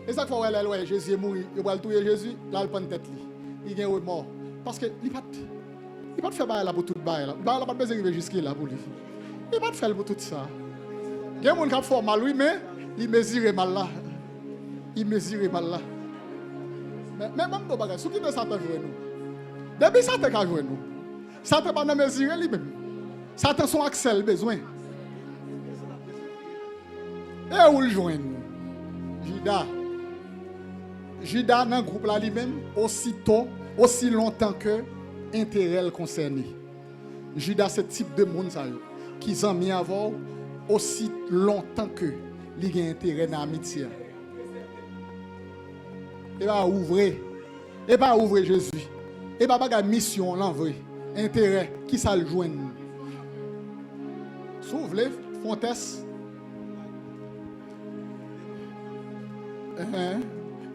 Et ça qu'il faut Jésus est mort. Il va tuer Jésus, là il prend tête. Il est mort. Parce qu'il ne peut pas faire bail pour tout bail. Il n'a pas besoin de jusqu'à là pour lui. Il ne peut pas faire pour tout ça. Il y a des gens qui font mal, oui, mais il mesure mal là. Il mesure mal là. Mais même dans le bagage, ce qui est Satan jouer nous. Depuis Satan a joué nous. Satan n'a pas mesuré lui-même. Satan son accès besoin. Et où le joindre? Judas. Judas dans le groupe là lui-même, aussi longtemps que intérêt concerné. Judas, ce type de monde qui s'en mis avant aussi longtemps que il a intérêt dans l'amitié. Et pas ouvrir. Et pas ouvrir Jésus. Et pas la mission l'envoyer. Intérêt qui ça le joindre. S'ouvre Fontes.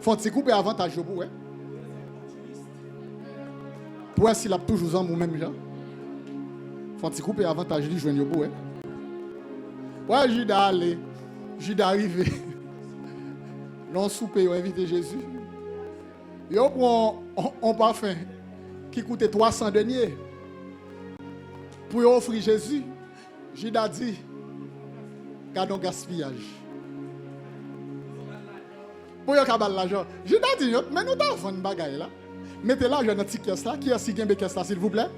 Faut te couper avantage pour ouais. Pour s'il a toujours en même gens. Faut te couper avantage lui joindre pour ouais. Ouais Judas allé. Judas arrivé. Non souper ou invité Jésus. Yo prend un parfum qui coûtait 300 deniers pour offrir Jésus. Judas dit gardons gaspillage. Pour yon kabal l'argent. Judas dit mais nous t'avons une bagaille là. Mettez l'argent dans cette caisse là. Qui est-ce qui gagne caisse là s'il vous plaît?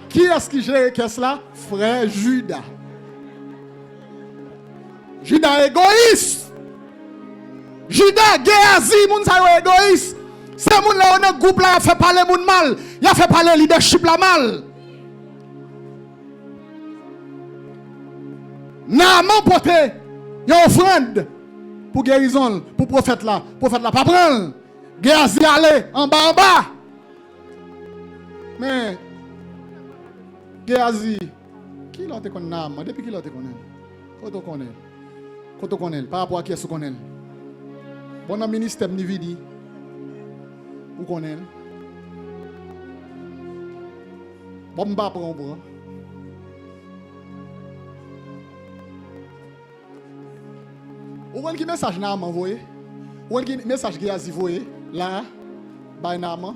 Qui est-ce qui gère caisse là? Frère Judas. Judas égoïste. Judas Géasi, moun sa yo égoïste. C'est moun là on a groupe là fait parler moun mal. Il a fait parler leadership là mal. Naaman porté une offrande pour guérison, pour prophète là pas prendre. Géasi aller en bas. Mais Géasi, qui l'a te connaît Naaman depuis qui l'a te connaît? Quand on connaît par rapport à qui est-ce qu'on connaît? Bon ministère ni vidi. Où connaît? Bon m'pa prendre. Ou quel message n'a envoyé? Ou quel message qui a envoyé là by Naaman?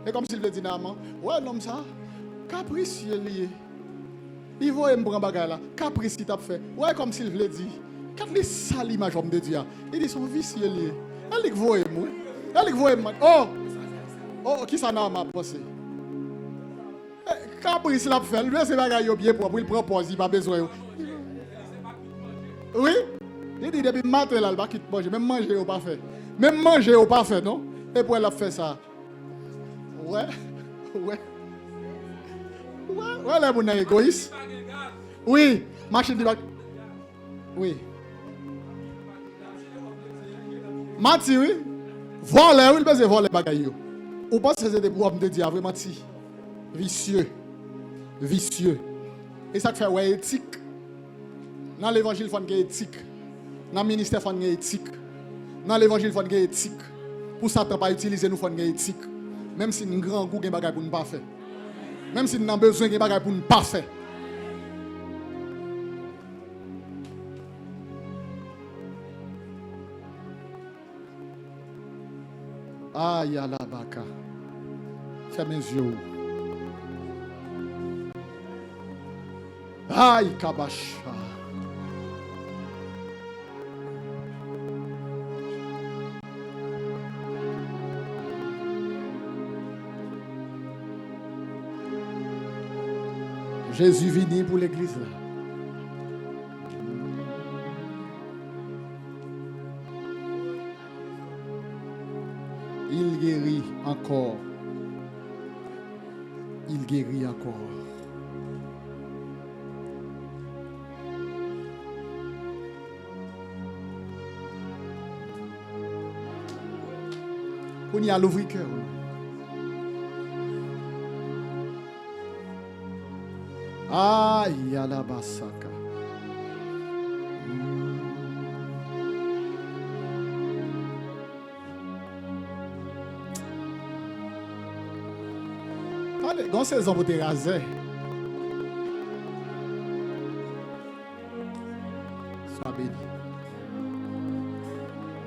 Et comme s'il veut dire Naaman, ouais l'homme ça capricieux lié. Il voit me prendre bagarre là, capricieux t'a fait. Ouais comme s'il veut dire, quand les sale image homme de Dieu, il dit son vicieux lié. Elle voit moi. Elle voit moi. Oh qui ça Naaman pensé? Capricieux l'a fait, lui c'est bagarre bien propre, il propose, il pas besoin. Oui? Il Il dit depuis matin là, il va quitter manger, même manger au pas fait. Même manger au pas fait, non? Et puis elle a fait ça. Ouais. Ouais. Ouais, là, mon égoïste. Oui, machine de bac. Oui. Mati, oui. Voler, oui, il peut voler bagaille. Ou pas que c'était pour me dire vraiment vicieux. Vicieux. Et ça fait ouais éthique. Dans l'évangile, il faut une éthique. Dans le ministère, il faut une éthique. Dans l'évangile, il faut une éthique. Pour Satan pas utiliser nous, il faut une éthique. Même si nous avons un grand goût, nous ne pouvons pas faire. Même si nous avons besoin de choses pour ne pas faire. Aïe, la baka. Ferme les yeux. Aïe, kabacha. Jésus venu pour l'église là. Il guérit encore. Il guérit encore. On y a l'ouvrir cœur. Aïe, la basaka. Allez, quand ces hommes te raser, sois béni.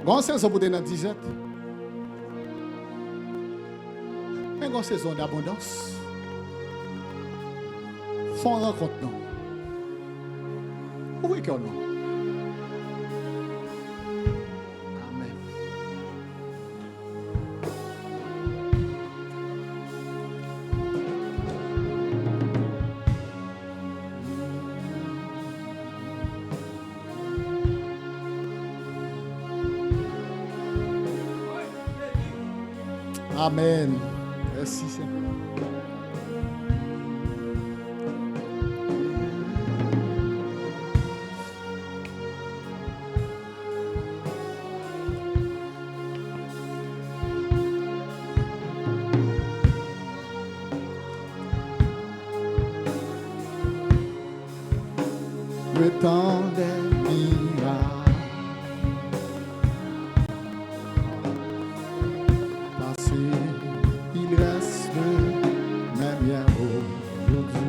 Quand ces hommes te dans disette, mais quand ces hommes d'abondance. Font rencontre non. Ouvrez cœur non. Amen. Amen. Merci Seigneur. Le temps des miracles passé, il reste même hier aujourd'hui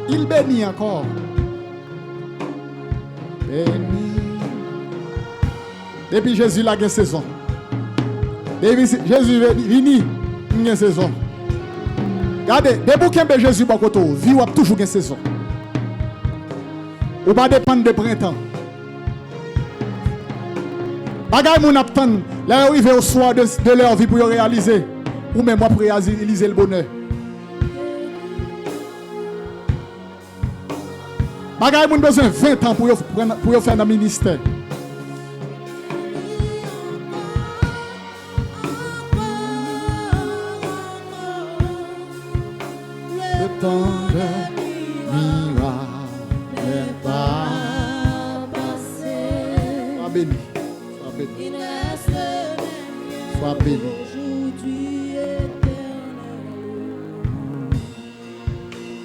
il bénit encore. Béni. Depuis Jésus la saison. Jésus est venu, il y a une saison. Regardez, depuis que Jésus est côté, vie a toujours une saison. Ou pas dépendre de printemps. Bagay moun attend, là arrivé au soir de leur vie pour réaliser. Ou même moi pour réaliser le bonheur. Bagay moun besoin 20 ans pour faire dans le ministère. Le temps de miracle n'est pas passé. Sois béni. Sois béni. Sois béni.